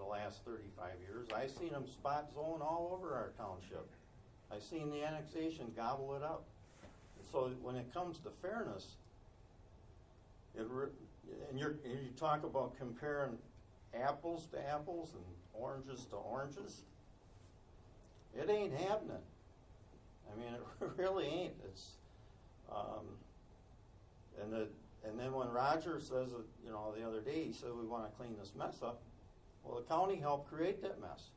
the last 35 years. I seen them spot zone all over our township. I seen the annexation gobble it up. And so when it comes to fairness, and you talk about comparing apples to apples and oranges to oranges, it ain't happening. I mean, it really ain't. It's, and then when Roger says that, you know, the other day he said we want to clean this mess up. Well, the county helped create that mess,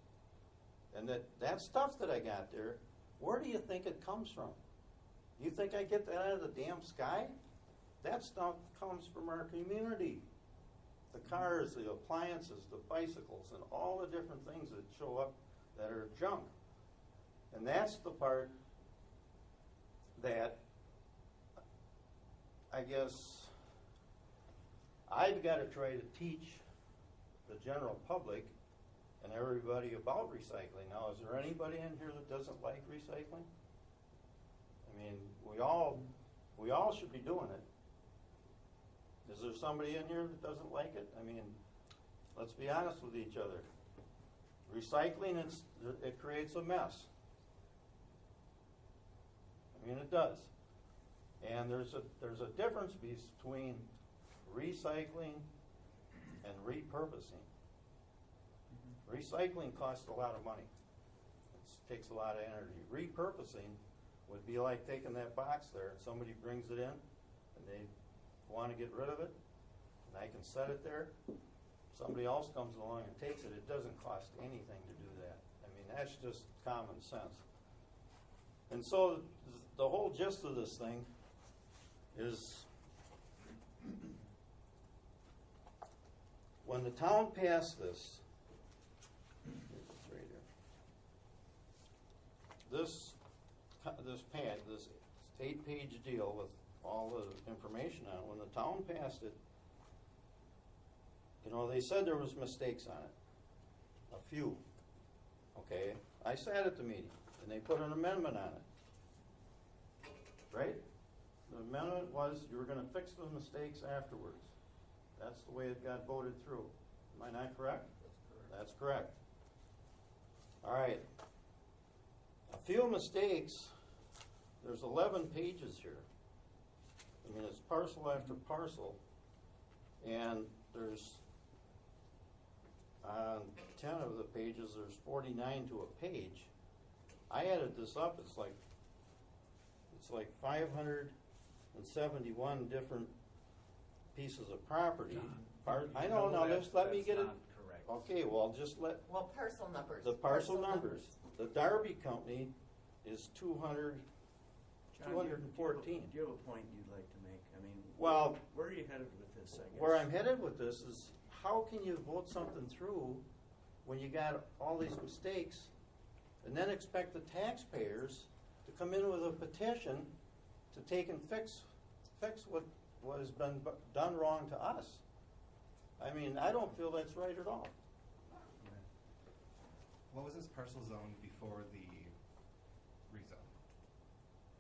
and that stuff that I got there, where do you think it comes from? You think I get that out of the damn sky? That stuff comes from our community. The cars, the appliances, the bicycles, and all the different things that show up that are junk. And that's the part that I guess I've got to try to teach the general public and everybody about recycling. Now, is there anybody in here that doesn't like recycling? I mean, we all should be doing it. Is there somebody in here that doesn't like it? I mean, let's be honest with each other. Recycling, it creates a mess. I mean, it does. And there's a difference between recycling and repurposing. Recycling costs a lot of money. It takes a lot of energy. Repurposing would be like taking that box there and somebody brings it in and they want to get rid of it, and I can set it there. Somebody else comes along and takes it. It doesn't cost anything to do that. I mean, that's just common sense. And so the whole gist of this thing is when the town passed this, it's right here, this 8-page deal with all the information on it, when the town passed it, you know, they said there was mistakes on it. A few. Okay? I sat at the meeting, and they put an amendment on it. Right? The amendment was you were going to fix the mistakes afterwards. That's the way it got voted through. Am I not correct? That's correct. All right. A few mistakes. There's 11 pages here. I mean, it's parcel after parcel. And there's, on 10 of the pages, there's 49 to a page. I added this up. It's like 571 different pieces of property. I know, now just let me get it. Correct. Okay, well, just let. Well, parcel numbers. The parcel numbers. The Darby Company is 214. Do you have a point you'd like to make? I mean, Well, where are you headed with this, I guess? where I'm headed with this is, how can you vote something through when you got all these mistakes and then expect the taxpayers to come in with a petition to take and fix what has been done wrong to us? I mean, I don't feel that's right at all. What was this parcel zone before the rezone?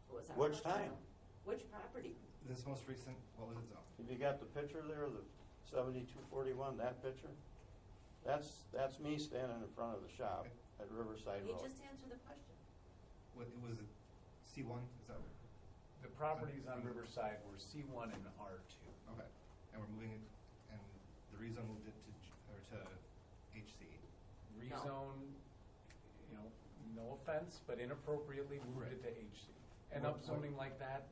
Was our Which parcel time? zone? Which property? This most recent, what was it zoned? Have you got the picture there, the 7241, that picture? That's me standing in front of the shop at Riverside He Road. just answered the question. What, it was C1, is that? The properties on Riverside were C1 and R2. Okay, and we're moving it, and the rezone moved it to HC. Rezone, you know, no offense, but inappropriately moved it to HC. And Where- upzoning like that,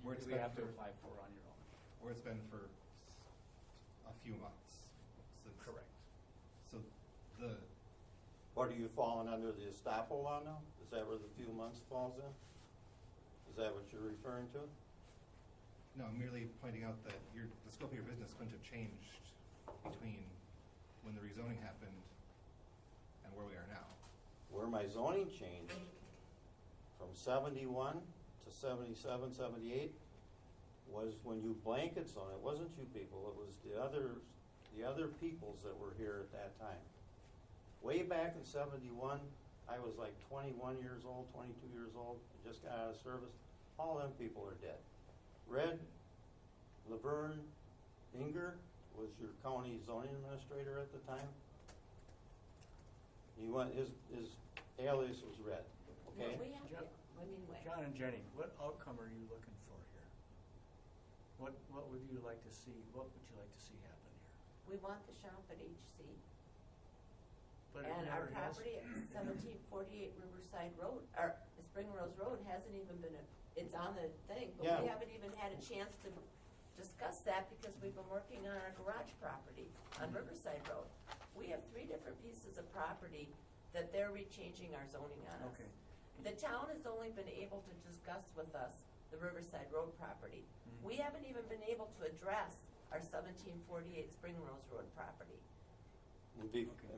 you Where it's really been have to for- apply for on your own. Where it's been for a few months. Correct. So the, What, are you falling under the estoppel law now? Is that where the few months falls in? Is that what you're referring to? no, I'm merely pointing out that the scope of your business couldn't have changed between when the rezoning happened and where we are now. Where my zoning changed from 71 to 77, 78 was when you blanket zone. It wasn't you people, it was the other peoples that were here at that time. Way back in 71, I was like 21 years old, 22 years old, I just got out of service. All them people are dead. Red, Laverne, Inger was your county zoning administrator at the time. He went, his alias was red, okay? We have, John- I mean, wait. John and Jenny, what outcome are you looking for here? What would you like to see, what would you like to see happen here? We want the shop at HC. But it And our never has. property at 1748 Riverside Road, or Spring Rose Road hasn't even been, it's on the thing, but Yeah. we haven't even had a chance to discuss that because we've been working on our garage property on Riverside Road. We have 3 different pieces of property that they're rechanging our zoning on us. Okay. The town has only been able to discuss with us the Riverside Road property. Mhm. We haven't even been able to address our 1748 Spring Rose Road property. And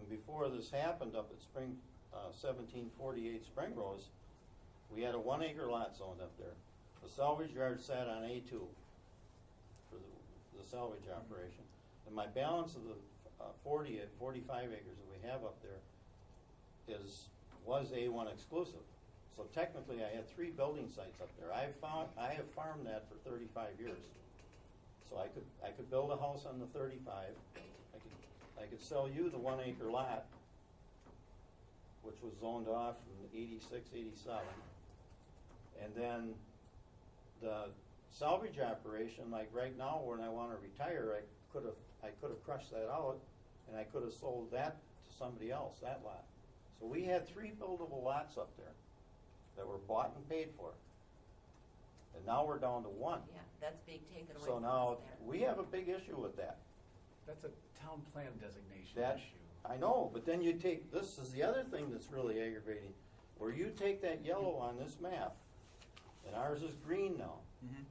before this happened up at 1748 Spring Rose, we had a 1 acre lot zoned up there. The salvage yard sat on A2 for the salvage operation. And my balance of the 45 acres that we have up there was A1 exclusive. So technically I had 3 building sites up there. I have farmed that for 35 years. So I could build a house on the 35. I could sell you the 1 acre lot, which was zoned off in 86, 87. And then the salvage operation, like right now when I want to retire, I could have crushed that out and I could have sold that to somebody else, that lot. So we had 3 buildable lots up there that were bought and paid for. And now we're down to 1. Yeah, that's being taken away So from now us there. we have a big issue with that. That's a town plan designation That, issue. I know, but then you take, this is the other thing that's really aggravating, where you take that yellow on this map, and ours is green now. Mhm.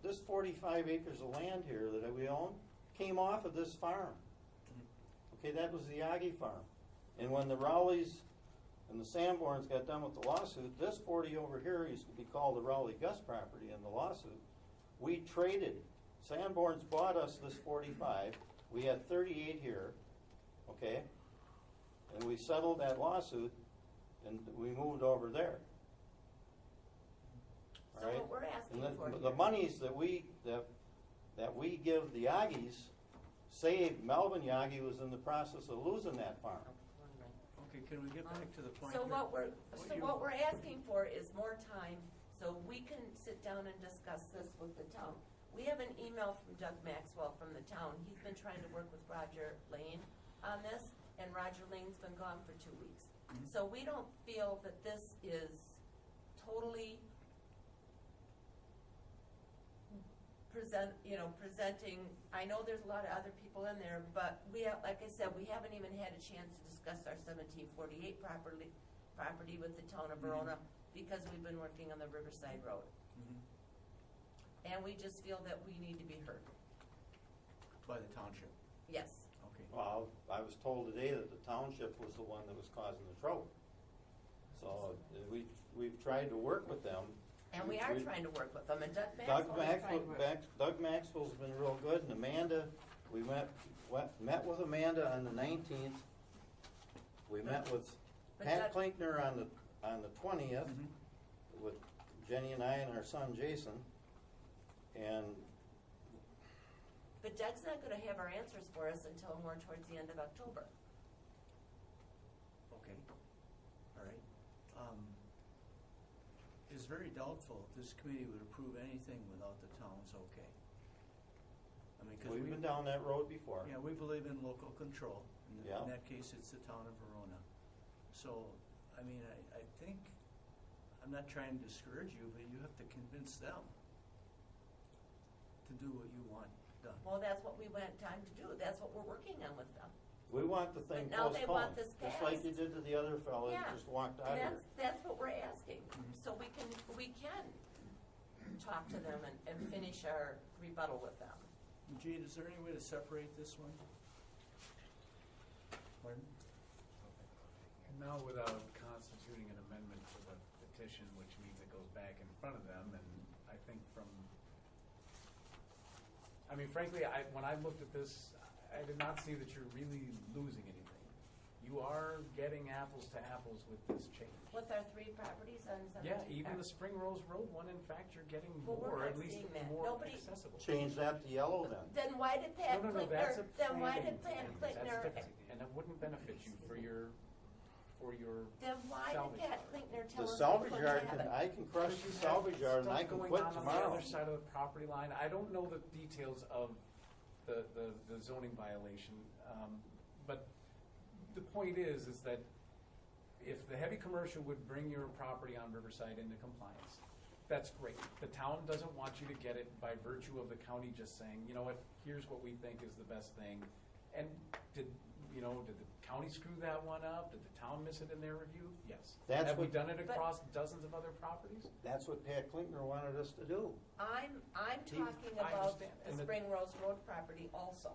This 45 acres of land here that we own came off of this farm. Okay, that was the Aggie farm. And when the Rowleys and the Sanborns got done with the lawsuit, this 40 over here used to be called the Rowley Gus property in the lawsuit. We traded. Sanborns bought us this 45. We had 38 here, okay? And we settled that lawsuit and we moved over there. All So right? what we're asking And for the here- monies that we give the Aggies, saved Melvin Yagi was in the process of losing that farm. Okay, can we get back to the point? So here? what we're, What so you- what we're asking for is more time so we can sit down and discuss this with the town. We have an email from Doug Maxwell from the town. He's been trying to work with Roger Lane on this, and Roger Lane's been gone for 2 weeks. Mhm. So we don't feel that this is totally presenting, I know there's a lot of other people in there, but we have, like I said, we haven't even had a chance to discuss our 1748 property with the town of Verona because we've been working on the Riverside Road. Mhm. And we just feel that we need to be heard. By the township, Yes. okay. Well, I was told today that the township was the one that was causing the trouble. So we've tried to work with them. And we are trying to work with them, and Doug Maxwell is trying to work. Doug Maxwell's been real good, and Amanda, we met with Amanda on the 19th. We met with But Pat Doug- Klinkner on the 20th, Mhm. with Jenny and I and our son Jason. And But Doug's not gonna have our answers for us until more towards the end of October. Okay, all right. It's very doubtful if this committee would approve anything without the town's okay. I mean, because we've been down that road before. Yeah, we believe in local control. Yeah. In that case, it's the town of Verona. So, I mean, I think, I'm not trying to discourage you, but you have to convince them to do what you want done. Well, that's what we went time to do. That's what we're working on with them. We want the thing But now they want postponed, this just like you passed. did to the other fellow Yeah. that just walked out And of here. that's what we're asking, Mhm. so we can talk to them and finish our rebuttal with them. Gene, is there any way to separate this one? Pardon? Now without constituting an amendment to the petition, which means it goes back in front of them, and I think frankly, when I looked at this, I did not see that you're really losing anything. You are getting apples to apples with this change. With our 3 properties on 17th. Yeah, even the Spring Rose Road one, in fact, you're getting Well, we're more, not at least seeing that. more Nobody- accessible. Change that to yellow then. Then why did Pat No, that's Klickner, a then why planning did Pat thing. Klickner, That's different, and it wouldn't benefit you for your then why did salvage Pat yard. Klickner The tell us we salvage couldn't yard, have it? I can crush the salvage yard and I can Stuff quit going on tomorrow. the other side of the property line. I don't know the details of the zoning violation, but the point is that if the heavy commercial would bring your property on Riverside into compliance, that's great. The town doesn't want you to get it by virtue of the county just saying, you know what, here's what we think is the best thing. And did the county screw that one up? Did the town miss it in their review? Yes. That's Have we what- done it across dozens of other properties? That's what Pat Klinkner wanted us to do. I'm talking I about understand. the And the- Spring Rose Road property also,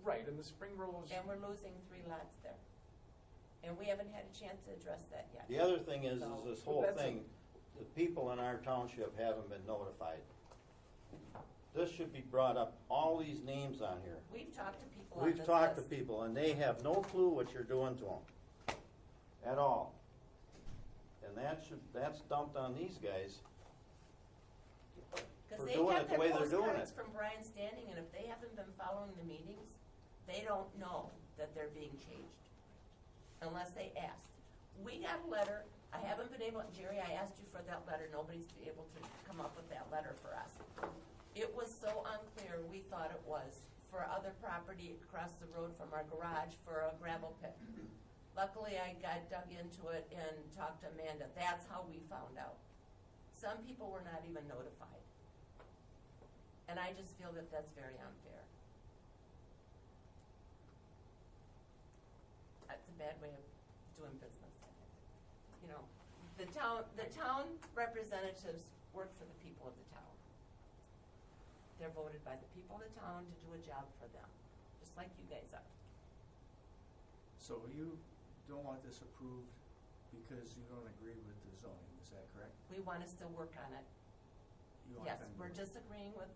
Right, and the Spring Rose. and we're losing 3 lots there. And we haven't had a chance to address that yet. The other thing is So- this Well, whole that's thing, the people in our township haven't been notified. This should be brought up, all these names on here. We've talked to people on this We've talked to list. people and they have no clue what you're doing to them, at all. And that's dumped on these guys. Because for they doing have it the their way they're doing postcards it. from Brian Standing, and if they haven't been following the meetings, they don't know that they're being changed, unless they asked. We got a letter, I haven't been able, Jerry, I asked you for that letter, nobody's been able to come up with that letter for us. It was so unclear, we thought it was for other property across the road from our garage for a gravel pit. Luckily, I got dug into it and talked to Amanda, that's how we found out. Some people were not even notified. And I just feel that that's very unfair. That's a bad way of doing business. You know, the town representatives work for the people of the town. They're voted by the people of the town to do a job for them, just like you guys are. So you don't want this approved because you don't agree with the zoning, is that correct? We want to still work on it. You want Yes, them to- we're disagreeing with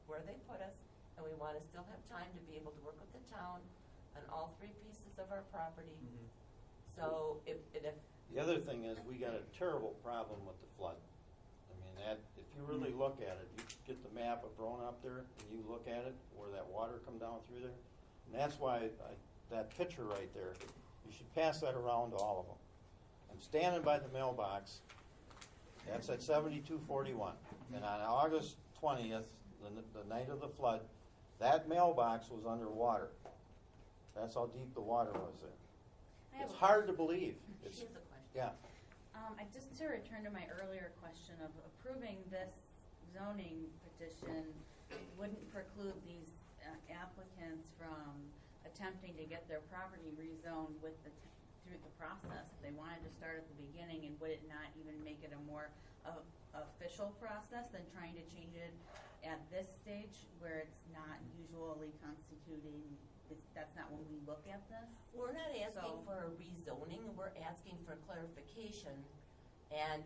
where they put us, and we want to still have time to be able to work with the town on all 3 pieces of our property. Mhm. So if The other thing is, we got a terrible problem with the flood. I mean, if you really look at it, you get the map of Brona up there, and you look at it, where that water come down through there. And that's why, that picture right there, you should pass that around to all of them. I'm standing by the mailbox, that's at 7241. And on August 20th, the night of the flood, that mailbox was underwater. That's how deep the water was there. I have It's a hard to believe. she It's, has a question. yeah. I just to return to my earlier question of approving this zoning petition wouldn't preclude these applicants from attempting to get their property rezoned with through the process if they wanted to start at the beginning, and would it not even make it a more official process than trying to change it at this stage where it's not usually constituting, that's not when we look at this? We're not asking So- for a rezoning, we're asking for clarification, and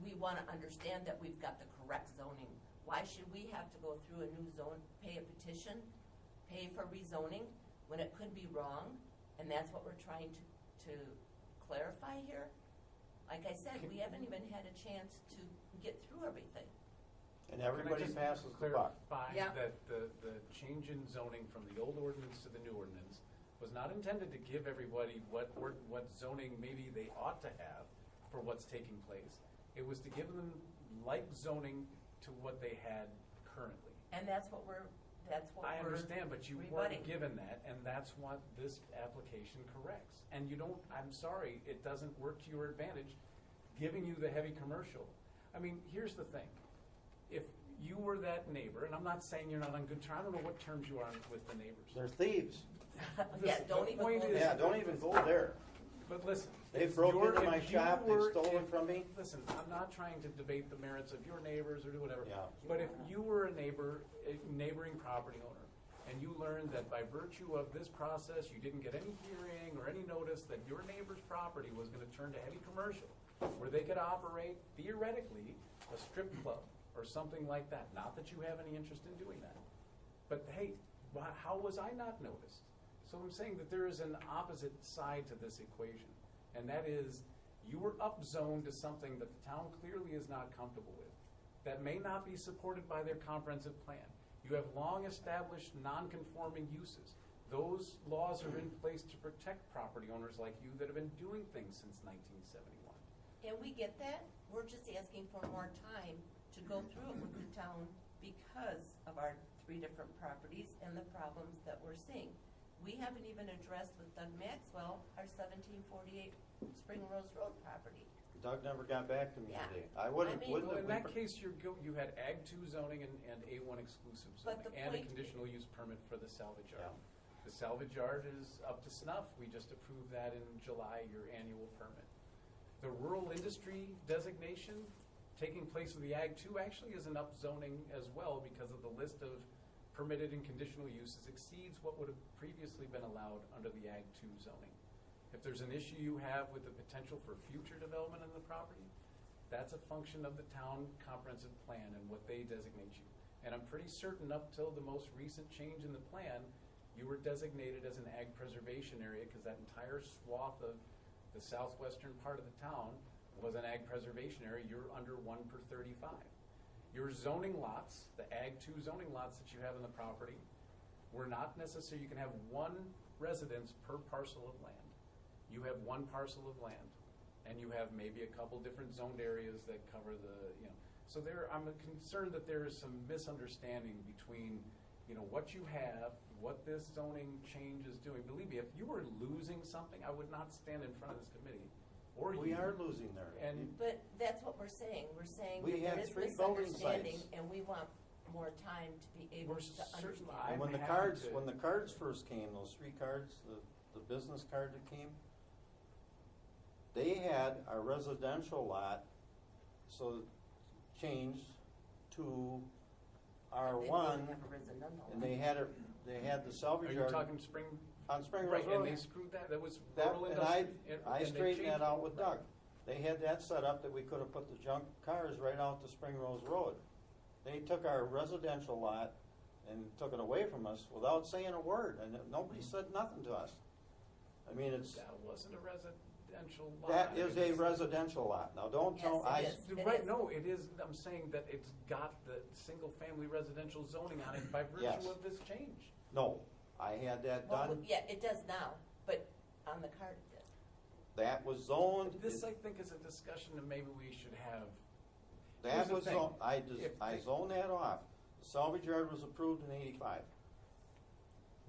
we want to understand that we've got the correct zoning. Why should we have to go through a new zone, pay a petition, pay for rezoning, when it could be wrong? And that's what we're trying to clarify here. Like I said, we haven't even had a chance to get through everything. And everybody Can I just passes the buck. clarify Yeah. that the change in zoning from the old ordinance to the new ordinance was not intended to give everybody what zoning maybe they ought to have for what's taking place. It was to give them like zoning to what they had currently. And that's what we're I understand, but you rebutting. weren't given that, and that's what this application corrects. And you don't, I'm sorry, it doesn't work to your advantage, giving you the heavy commercial. I mean, here's the thing. If you were that neighbor, and I'm not saying you're not on good terms, I don't know what terms you are on with the neighbors. They're thieves. Yeah, Listen, don't the even point go is- there. Yeah, don't even go there. But listen. They if broke you're- into my if you shop, they were- stole it if- from me. Listen, I'm not trying to debate the merits of your neighbors or do whatever. Yeah. But if you were a neighboring property owner, and you learned that by virtue of this process, you didn't get any hearing or any notice that your neighbor's property was gonna turn to heavy commercial, where they could operate theoretically a strip club or something like that. Not that you have any interest in doing that. But hey, how was I not noticed? So I'm saying that there is an opposite side to this equation, and that is you were upzoned to something that the town clearly is not comfortable with, that may not be supported by their comprehensive plan. You have long-established non-conforming uses. Those laws are in place to protect property owners like you that have been doing things since 1971. And we get that. We're just asking for more time to go through it with the town because of our 3 different properties and the problems that we're seeing. We haven't even addressed with Doug Maxwell our 1748 Spring Rose Road property. Doug never got back to me Yeah. today. I wouldn't, I mean- wouldn't Well, have. in that case, you had Ag 2 zoning and A1 exclusive But zoning, the and a point- conditional use permit for the salvage yard. Yeah. The salvage yard is up to snuff. We just approved that in July, your annual permit. The rural industry designation taking place with the Ag 2 actually is an upzoning as well because of the list of permitted and conditional uses exceeds what would have previously been allowed under the Ag 2 zoning. If there's an issue you have with the potential for future development on the property, that's a function of the town comprehensive plan and what they designate you. And I'm pretty certain up till the most recent change in the plan, you were designated as an ag preservation area because that entire swath of the southwestern part of the town was an ag preservation area. You're under 1/35. Your zoning lots, the Ag 2 zoning lots that you have in the property, were not necessary. You can have 1 residence per parcel of land. You have 1 parcel of land, and you have maybe a couple different zoned areas that cover the, So I'm concerned that there is some misunderstanding between, what you have, what this zoning change is doing. Believe me, if you were losing something, I would not stand in front of this committee. Or We you. are losing there. And But that's what we're saying. We're saying We that had there is 3 voting misunderstanding sites. and we want more time to be able We're to certain- understand. I'm And when the happy cards, to- when the cards first came, those 3 cards, the business card that came, they had a residential lot, so changed to They R1, don't have a residential. and they had the Are salvage you yard talking Spring? on Spring Rose Right, and Road. they screwed that. That was That, rural and industry. I and they straightened that changed out it. with Doug. They had that set up that we could have put the junk cars right out to Spring Rose Road. They took our residential lot and took it away from us without saying a word, and nobody said nothing to us. I mean, it's, That wasn't a residential lot. that is a It's- residential lot. Now, don't tell, Yes, it is. It Right, is. no, it is, I'm saying that it's got the single-family residential zoning on it by Yes. virtue of this change. no, I had that Well, done. yeah, it does now, but on the card it did. That was zoned. This, I think, is a discussion that maybe we should have. That Here's the was thing. zoned, I If they- zoned that off. The salvage yard was approved in 85.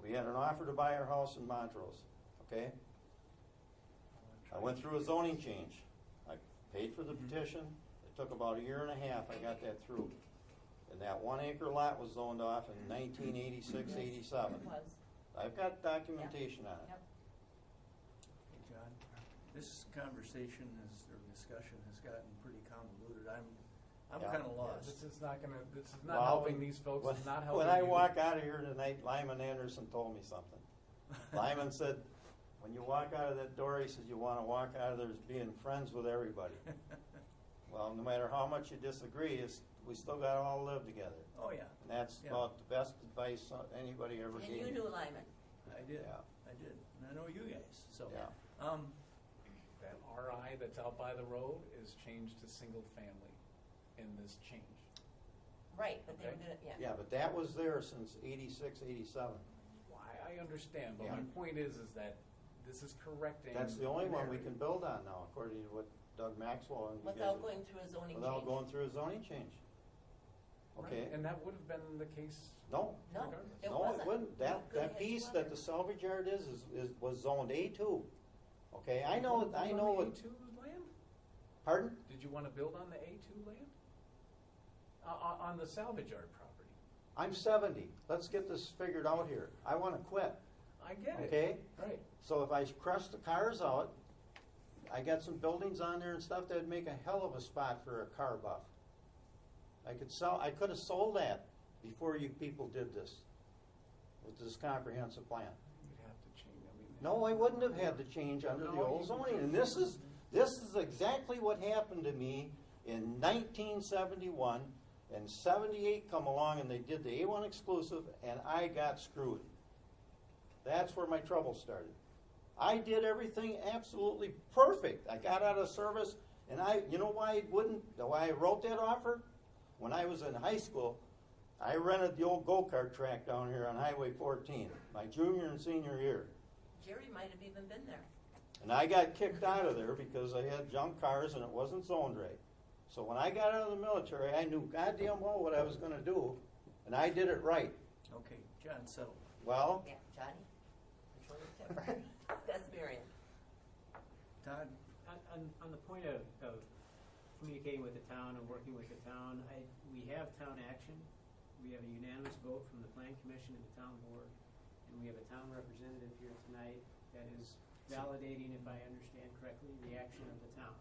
We had an offer to buy our house in Montrose, okay? I went through a zoning change. I paid for the petition. It took about 1.5 years. I got that through. And that 1 acre lot was zoned off in 1986, 87. It was. I've got documentation on it. Yep. Hey, John, this conversation or discussion has gotten pretty convoluted. I'm Yeah. kind of Yeah, lost. this is not Well, helping these folks, when- it's not helping When I you. walk out of here tonight, Lyman Anderson told me something. Lyman said, when you walk out of that door, he says, you want to walk out of there as being friends with everybody. Well, no matter how much you disagree, we still got to all live together. Oh, yeah, And that's Yeah. about the best advice anybody ever And gave you me. knew Lyman. I did, Yeah. I did. And I know you guys, so. Yeah. That RI that's out by the road is changed to single-family in this change. Right, but they were Okay. gonna, yeah. Yeah, but that was there since 86, 87. Why, I understand, but Yeah. my point is that this is correcting. That's the only an one we area. can build on now, according to what Doug Maxwell and you guys Without have- going through a zoning change. Without going through a zoning change. Right, Okay? and that would have been the case No. No, regardless. it No, wasn't. it wouldn't. You That could've had piece two that others. the salvage yard was zoned A2. Okay, I know Did you what, build on the A2 land? pardon? Did you want to build on the A2 land? On the salvage yard property? I'm 70. Let's get this figured out here. I want to quit. I get it. Okay? Right. So if I crush the cars out, I got some buildings on there and stuff that'd make a hell of a spot for a car buff. I could have sold that before you people did this, with this comprehensive plan. You'd have to change, I mean. No, I wouldn't have had to change under the No, old you- zoning. And this is exactly what happened to me in 1971. And 78 come along and they did the A1 exclusive and I got screwed. That's where my trouble started. I did everything absolutely perfect. I got out of service, and you know why I wrote that offer? When I was in high school, I rented the old go-kart track down here on Highway 14, my junior and senior year. Jerry might have even been there. And I got kicked out of there because I had junk cars and it wasn't zoned right. So when I got out of the military, I knew goddamn well what I was going to do, and I did it right. Okay, John, settle. Well, Yeah, Johnny? Control your temper. That's Marion. Todd? On the point of communicating with the town and working with the town, we have town action. We have a unanimous vote from the Plan Commission and the town board, and we have a town representative here tonight that is validating, if I understand correctly, the action of the town.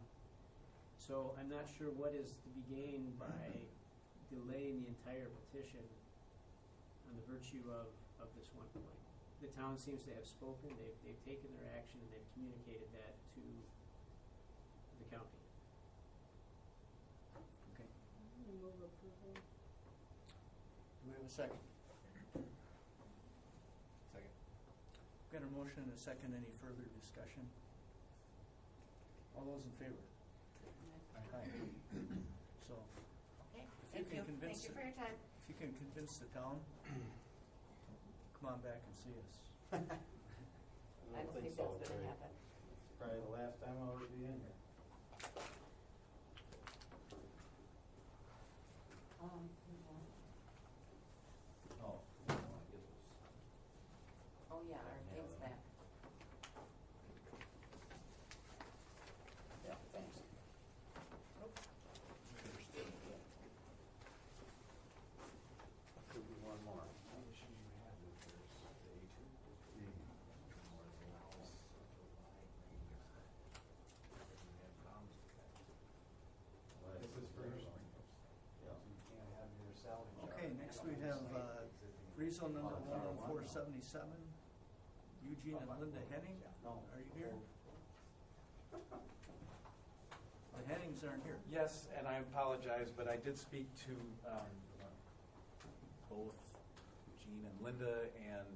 So I'm not sure what is to be gained by delaying the entire petition on the virtue of this one point. The town seems to have spoken, they've taken their action, and they've communicated that to the county. Okay. Move approval. Do we have a second? Second. Got a motion and a second. Any further discussion? All those in favor? Aye. So, Okay, If you thank you. can convince Thank you it- for your time. if you can convince the town, come on back and see us. I don't think that's gonna happen. It's probably the last time I'll ever be in here. Oh, I want to get this. Oh, yeah, our thing's back. Yeah, thanks. Could be one more. This is for your, Yeah. you can't have your salvage yard. Okay, next we have rezone number 10477, Eugene and Linda Henning. Are you here? The Hennings aren't here. Yes, and I apologize, but I did speak to both Gene and Linda, and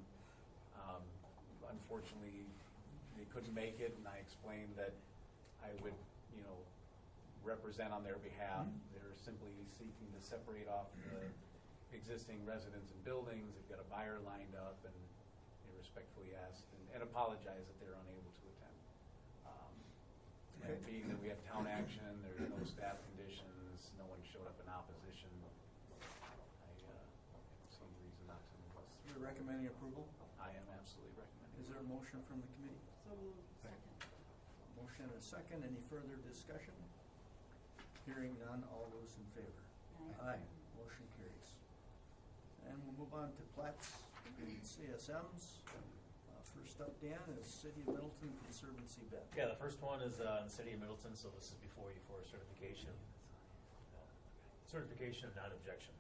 unfortunately, they couldn't make it, and I explained that I would, represent on their behalf. They're simply seeking to separate off the existing residents and buildings. They've got a buyer lined up, and they respectfully asked and apologize that they're unable to attend. And Okay. being that we have town action, there's no staff conditions, no one showed up in opposition, I see a reason not to move us. You're recommending approval? I am absolutely recommending. Is there a motion from the committee? So moved. Second. Motion and a second. Any further discussion? Hearing none. All those in favor? Aye. Motion carries. And we'll move on to plats and CSMs. First up, Dan, is City of Middleton Conservancy bid. Yeah, the first one is in the city of Middleton, so this is before you for certification. Certification of non-objection.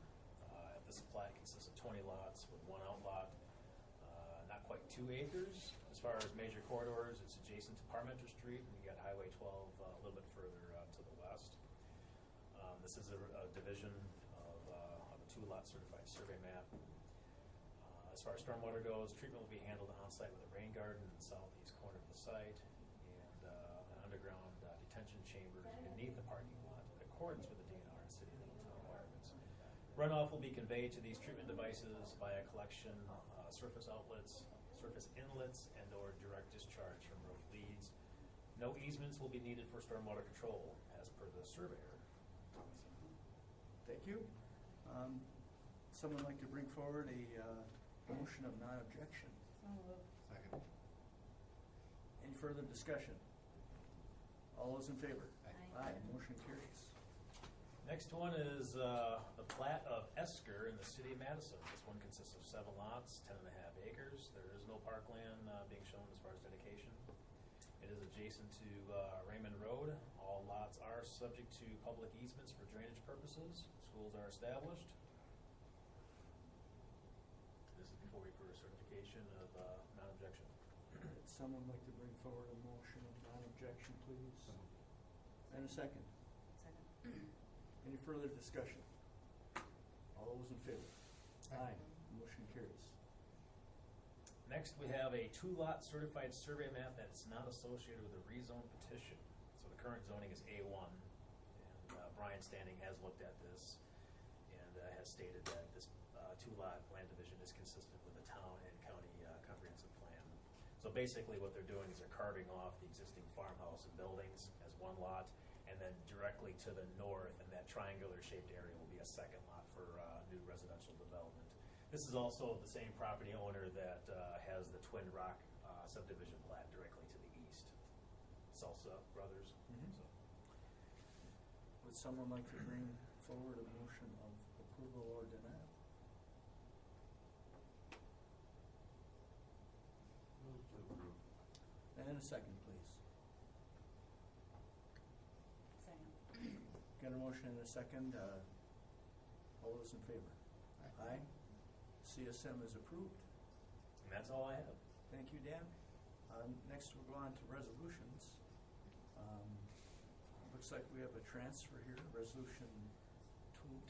This plat consists of 20 lots with one outlot, not quite 2 acres. As far as major corridors, it's adjacent to Parmenter Street, and you got Highway 12 a little bit further to the west. This is a division of a 2-lot certified survey map. As far as stormwater goes, treatment will be handled on-site with a rain garden in the southeast corner of the site, and an underground detention chamber beneath the parking lot in accordance with the DNR and City of Middleton requirements. Runoff will be conveyed to these treatment devices via collection, surface outlets, surface inlets, and/or direct discharge from roof leads. No easements will be needed for stormwater control, as per the surveyor. Thank you. Someone like to bring forward a motion of non-objection? So moved. Second. Any further discussion? All those in favor? Aye. Motion carries. Next one is the plat of Esker in the city of Madison. This one consists of 7 lots, 10.5 acres. There is no parkland being shown as far as dedication. It is adjacent to Raymond Road. All lots are subject to public easements for drainage purposes. Schools are established. This is before we for certification of non-objection. Would someone like to bring forward a motion of non-objection, please? And a second. Second. Any further discussion? All those in favor? Aye. Motion carries. Next, we have a two-lot certified survey map that's not associated with a rezone petition. So the current zoning is A1, and Brian Standing has looked at this and has stated that this two-lot land division is consistent with the town and county comprehensive plan. So basically what they're doing is they're carving off the existing farmhouse and buildings as one lot, and then directly to the north in that triangular-shaped area will be a second lot for new residential development. This is also the same property owner that has the Twin Rock subdivision plat directly to the east. Salsa Brothers. Mhm. So, Would someone like to bring forward a motion of approval or denial? Move to approve. And a second, please. Second. Got a motion and a second. All those in favor? Aye. CSM is approved. and that's all I have. Thank you, Dan. Next, we'll go on to resolutions. Looks like we have a transfer here, resolution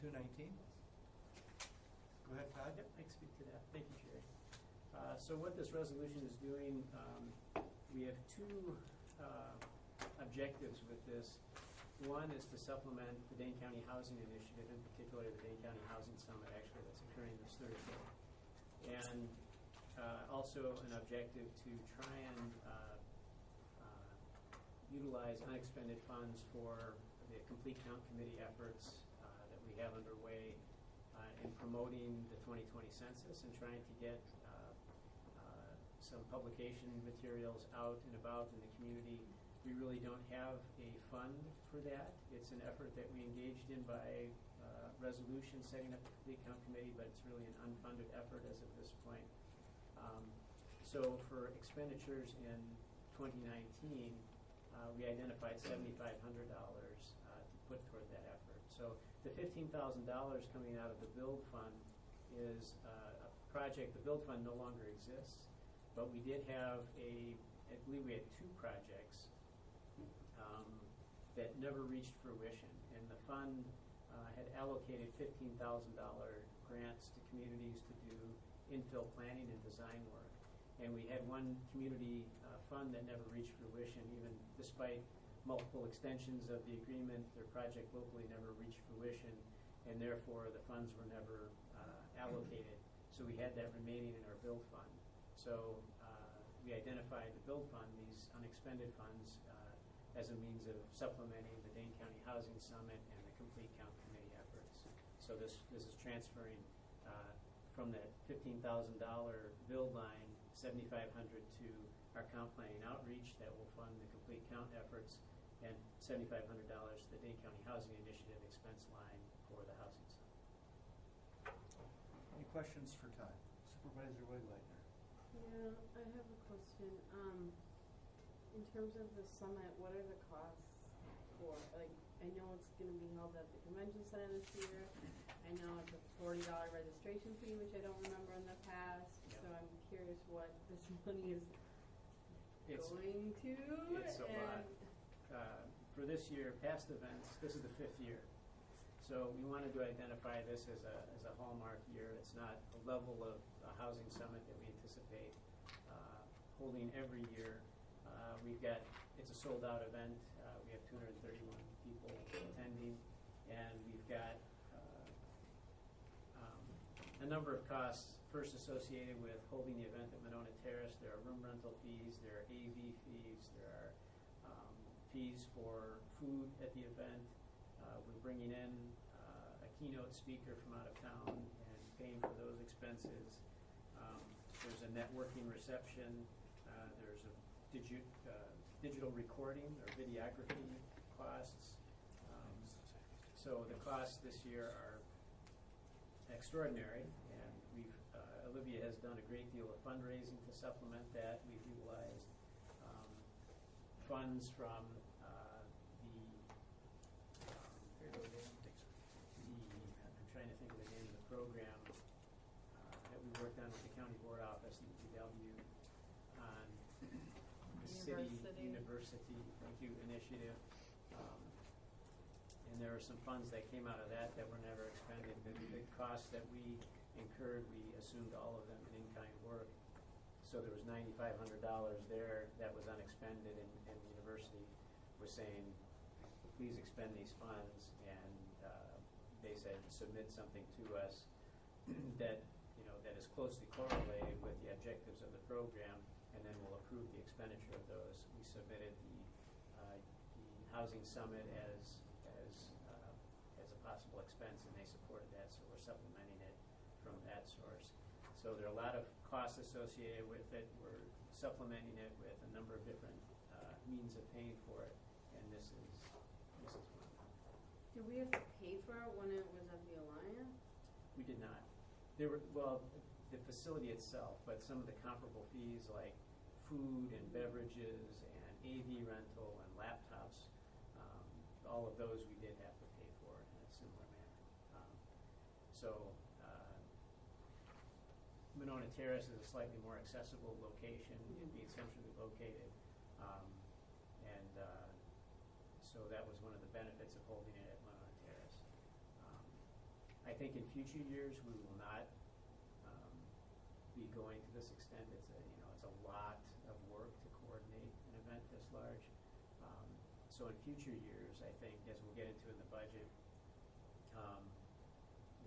219. Go ahead, Todd. Yep, I can speak to that. Thank you, Jerry. So what this resolution is doing, we have two objectives with this. One is to supplement the Dane County Housing Initiative, in particular the Dane County Housing Summit, actually, that's occurring this Thursday. And also an objective to try and utilize unexpended funds for the Complete Count Committee efforts that we have underway in promoting the 2020 census and trying to get some publication materials out and about in the community. We really don't have a fund for that. It's an effort that we engaged in by resolution setting up the Complete Count Committee, but it's really an unfunded effort as of this point. So for expenditures in 2019, we identified $7,500 to put toward that effort. So the $15,000 coming out of the build fund is a project. The build fund no longer exists, but we did have I believe we had two projects that never reached fruition, and the fund had allocated $15,000 grants to communities to do infill planning and design work. And we had one community fund that never reached fruition, even despite multiple extensions of the agreement. Their project locally never reached fruition, and therefore the funds were never allocated. So we had that remaining in our build fund. So we identified the build fund, these unexpended funds, as a means of supplementing the Dane County Housing Summit and the Complete Count Committee efforts. So this is transferring from that $15,000 build line, $7,500 to our count planning outreach that will fund the Complete Count efforts, and $7,500 to the Dane County Housing Initiative expense line for the housing summit. Any questions for Todd? Supervisor Wegleitner. Yeah, I have a question. In terms of the summit, what are the costs for? Like, I know it's going to be held at the convention center this year. I know it's a $40 registration fee, which I don't remember in the past. Yep. So I'm curious what this money is It's going to. It's a lot. For this year, past events, this is the 5th year. So we wanted to identify this as a hallmark year. It's not a level of a housing summit that we anticipate holding every year. It's a sold-out event. We have 231 people attending, and we've got a number of costs. First, associated with holding the event at Monona Terrace, there are room rental fees, there are AV fees, there are fees for food at the event. We're bringing in a keynote speaker from out of town and paying for those expenses. There's a networking reception. There's a digital recording or videography costs. So the costs this year are extraordinary, and Olivia has done a great deal of fundraising to supplement that. We've utilized funds from I'm trying to think of the name of the program that we worked on with the county board office and DPW on the city university initiative. And there were some funds that came out of that were never expended. The costs that we incurred, we assumed all of them in in-kind work. So there was $9,500 there that was unexpended, and the university was saying, please expend these funds, and they said submit something to us that, you know, that is closely correlated with the objectives of the program, and then we'll approve the expenditure of those. We submitted the housing summit as a possible expense, and they supported that, so we're supplementing it from that source. So there are a lot of costs associated with it. We're supplementing it with a number of different means of paying for it, and this is one of them. Did we have to pay for it when it was at the Alliance? We did not. There were, well, the facility itself, but some of the comparable fees like food and beverages and AV rental and laptops, all of those we did have to pay for in a similar manner. Monona Terrace is a slightly more accessible location, being centrally located. So that was one of the benefits of holding it at Monona Terrace. I think in future years we will not be going to this extent. It's a lot of work to coordinate an event this large. So in future years, I think, as we'll get into in the budget,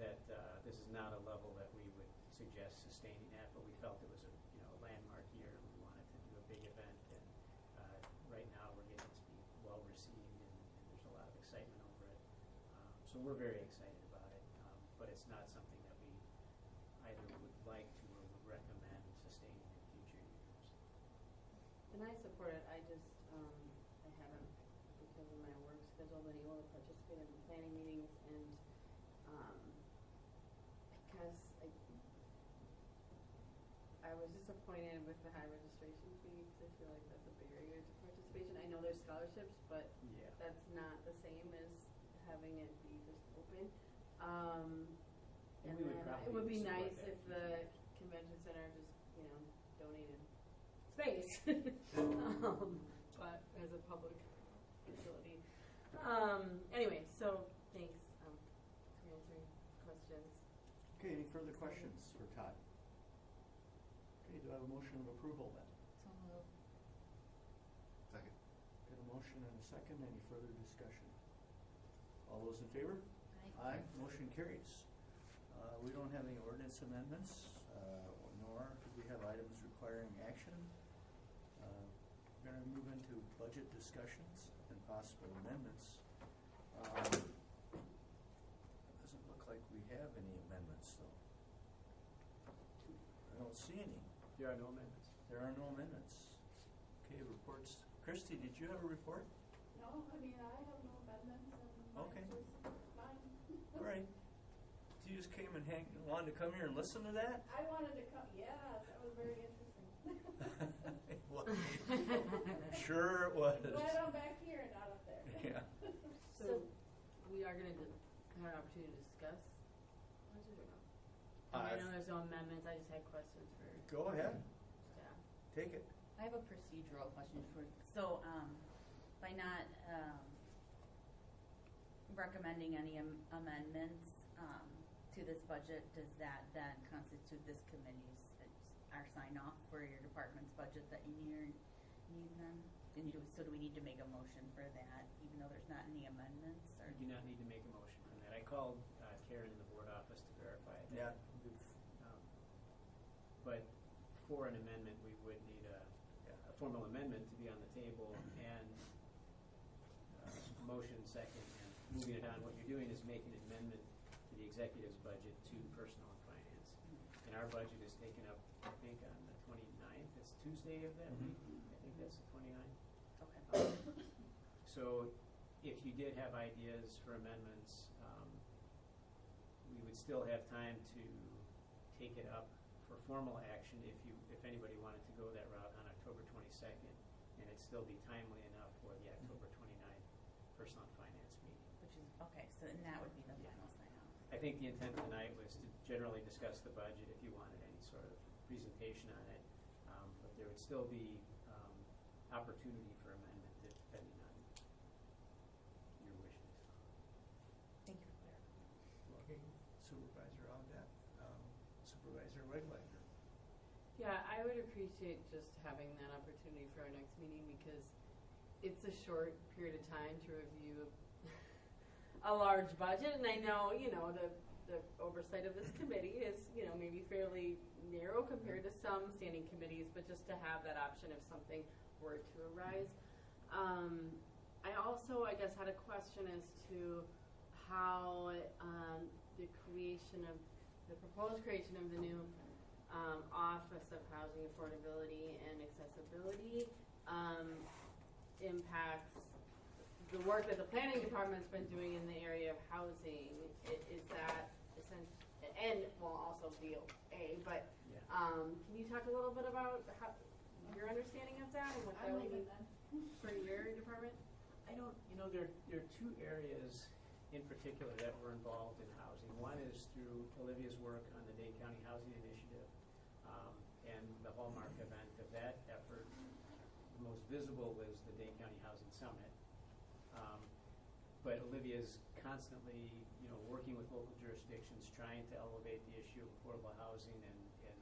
that this is not a level that we would suggest sustaining at, but we felt it was a landmark year, and we wanted to do a big event. And right now, we're getting it to be well received, and there's a lot of excitement over it. So we're very excited about it, but it's not something that we either would like to or would recommend sustaining in future years. And I support it. I just, I haven't, because of my work schedule, been able to participate in the planning meetings, and I was disappointed with the high registration fee, because I feel like that's a barrier to participation. I know there's scholarships, but Yeah. that's not the same as having it be just open. And And we would then probably it would be support nice that if in the future. convention center just, donated space, but as a public facility. Anyway, so thanks for answering questions. Okay, any further questions for Todd? Okay, do I have a motion of approval then? So moved. Second. Got a motion and a second. Any further discussion? All those in favor? Aye. Motion carries. We don't have any ordinance amendments, nor do we have items requiring action. We're going to move into budget discussions and possible amendments. It doesn't look like we have any amendments, though. I don't see any. There are no amendments. There are no amendments. Okay, reports. Christy, did you have a report? No, I mean, I have no amendments, and Okay. mine's just fine. All right. So you just came and wanted to come here and listen to that? I wanted to come, yes, that was very interesting. Sure it was. Glad I'm back here and not up there. Yeah. So we are going to have an opportunity to discuss budget or not? I know there's no amendments. I just had questions for Go ahead. staff. Take it. I have a procedural question for, so, by not, recommending any amendments, to this budget, does that then constitute this committee's, our sign off for your department's budget that you need then? And so do we need to make a motion for that, even though there's not any amendments, or? You do not need to make a motion from that. I called Karen in the board office to verify that. But for an amendment, we would need a formal amendment to be on the table, and motion second, and moving it on. What you're doing is making an amendment to the executive's budget to personnel and finance. And our budget is taken up, I think, on the 29th. It's Tuesday of that week. I think that's the 29th. Okay. So if you did have ideas for amendments, we would still have time to take it up for formal action if anybody wanted to go that route on October 22nd, and it'd still be timely enough for the October 29th personnel and finance meeting. Which is, okay, so then that would be the final sign off. I think the intent tonight was to generally discuss the budget if you wanted any sort of presentation on it, but there would still be opportunity for amendment depending on your wishes. Thank you for clarifying. Okay. Supervisor Audette, Supervisor Weglager. Yeah, I would appreciate just having that opportunity for our next meeting because it's a short period of time to review a large budget, and I know, the oversight of this committee is, maybe fairly narrow compared to some standing committees, but just to have that option if something were to arise. I also, I guess, had a question as to how the proposed creation of the new Office of Housing Affordability and Accessibility impacts the work that the planning department's been doing in the area of housing. Is that essential? And also VOA, but Yeah. Can you talk a little bit about your understanding of that and what that I'm would leaving mean then. for your department? I don't, there are two areas in particular that were involved in housing. One is through Olivia's work on the Dane County Housing Initiative, and the hallmark event of that effort. The most visible was the Dane County Housing Summit. But Olivia's constantly, working with local jurisdictions, trying to elevate the issue of affordable housing in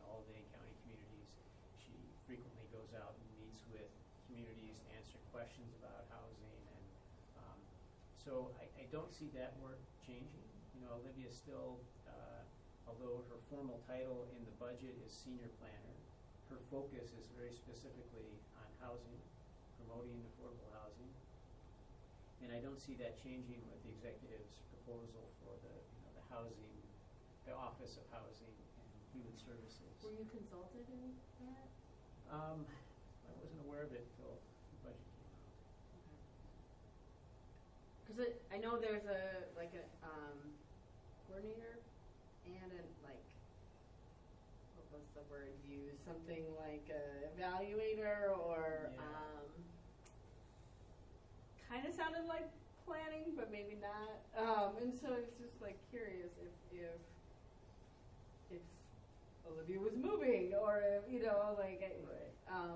all Dane County communities. She frequently goes out and meets with communities to answer questions about housing, and so I don't see that work changing. Olivia still, although her formal title in the budget is senior planner, her focus is very specifically on housing, promoting affordable housing. And I don't see that changing with the executive's proposal for the Office of Housing and Human Services. Were you consulted in that? I wasn't aware of it until the budget came out. Because I know there's a coordinator and what was the word used? Something like a evaluator or Yeah. kind of sounded like planning, but maybe not. And so it's just curious if Olivia was moving or if,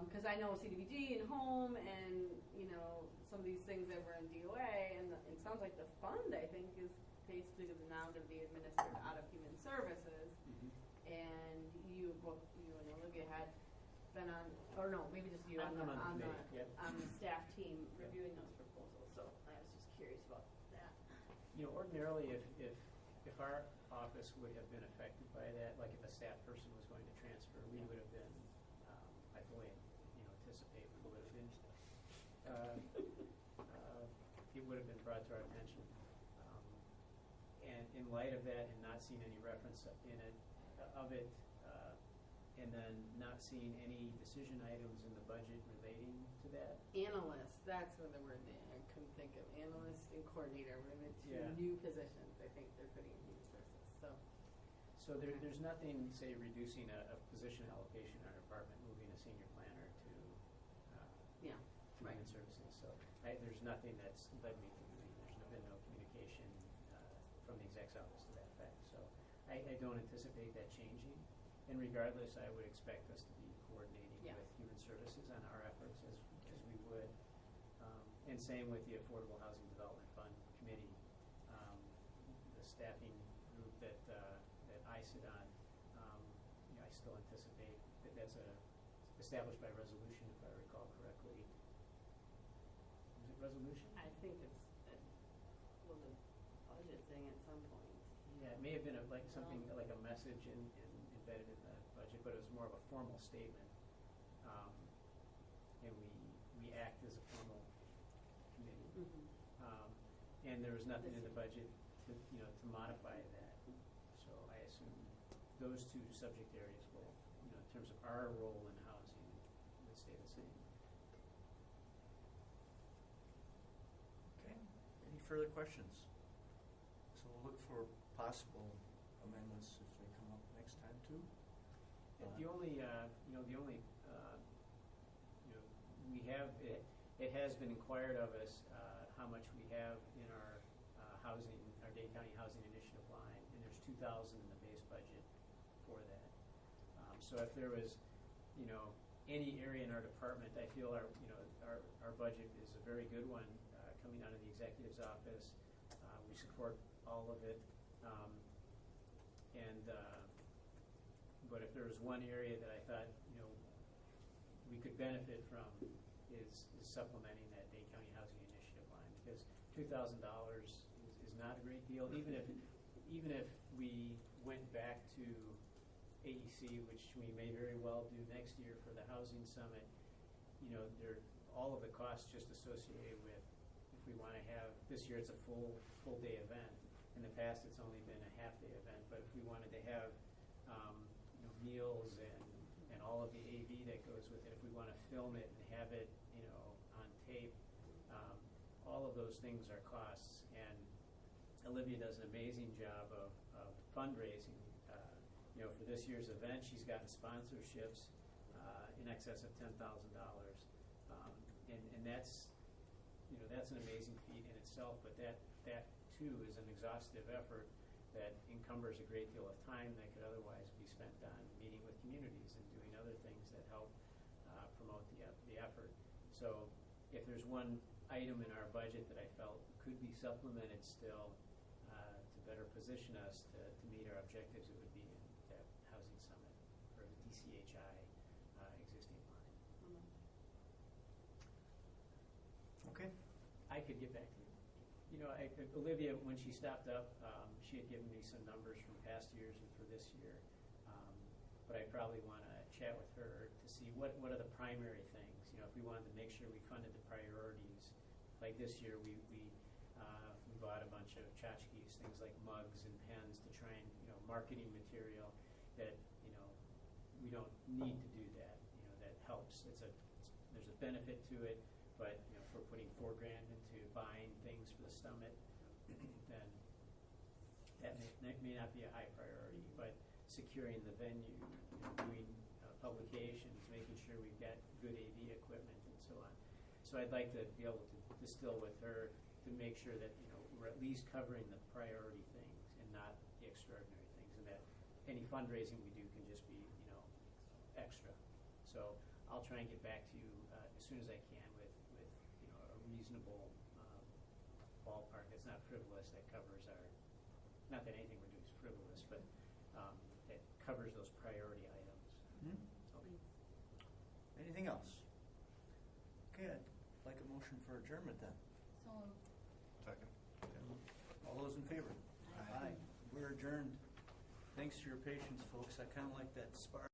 because I know CDBG and home and some of these things that were in DOA, and it sounds like the fund I think is basically now going to be administered out of Human Services. And you and Olivia had been on, or no, maybe just you I'm on the committee, yep. on the staff team reviewing those proposals. So I was just curious about that. Ordinarily, if our office would have been affected by that, like if a staff person was going to transfer, we would have been, I fully anticipate we would have been, it would have been brought to our attention. And in light of that, and not seeing any reference of it, and then not seeing any decision items in the budget relating to that. Analyst, that's where the word I couldn't think of. Analyst and coordinator were the two new positions I think they're putting in Human Services. So there's nothing, say, reducing a position allocation in our department, moving a senior planner to Human Services. So there's nothing that's led me to believe there's been no communication from the exec's office to that effect. So I don't anticipate that changing. And regardless, I would expect us to be coordinating with Human Services on our efforts as we would. And same with the Affordable Housing Development Fund Committee, the staffing group that I sit on. I still anticipate that that's established by resolution, if I recall correctly. Was it resolution? I think it's a budget thing at some point. Yeah, it may have been something like a message embedded in the budget, but it was more of a formal statement. And we act as a formal committee. And there was nothing in the budget to modify that. So I assume those two subject areas will, in terms of our role in housing, would stay the same. Okay, any further questions? So we'll look for possible amendments if they come up next time too. We have, it has been inquired of us how much we have in our housing, our Dane County Housing Initiative line, and there's $2,000 in the base budget for that. So if there was, any area in our department, I feel our budget is a very good one coming out of the executive's office. We support all of it. But if there was one area that I thought, we could benefit from is supplementing that Dane County Housing Initiative line, because $2,000 is not a great deal, even if we went back to AEC, which we may very well do next year for the housing summit. All of the costs just associated with, if we want to have, this year it's a full day event. In the past, it's only been a half day event, but if we wanted to have meals and all of the AV that goes with it, if we want to film it and have it on tape, all of those things are costs. And Olivia does an amazing job of fundraising. For this year's event, she's gotten sponsorships in excess of $10,000, and that's an amazing feat in itself. But that too is an exhaustive effort that encumbers a great deal of time that could otherwise be spent on meeting with communities and doing other things that help promote the effort. So if there's one item in our budget that I felt could be supplemented still to better position us to meet our objectives, it would be that housing summit or the DCHI existing line. Okay. I could get back to you. Olivia, when she stopped up, she had given me some numbers from past years and for this year. But I probably want to chat with her to see what are the primary things. If we wanted to make sure we funded the priorities, like this year we bought a bunch of tchotchkes, things like mugs and pens to try and marketing material that we don't need to do that. That helps. There's a benefit to it, but if we're putting $4,000 into buying things for the summit, then that may not be a high priority. But securing the venue, doing publications, making sure we've got good AV equipment, and so on. So I'd like to be able to distill with her to make sure that we're at least covering the priority things and not the extraordinary things, and that any fundraising we do can just be extra. So I'll try and get back to you as soon as I can with a reasonable ballpark that's not frivolous, that covers our, not that anything we're doing is frivolous, but that covers those priority items. Okay. Anything else? Okay, I'd like a motion for adjournment then. So Second. All those in favor? Aye. We're adjourned. Thanks for your patience, folks. I kind of like that spark.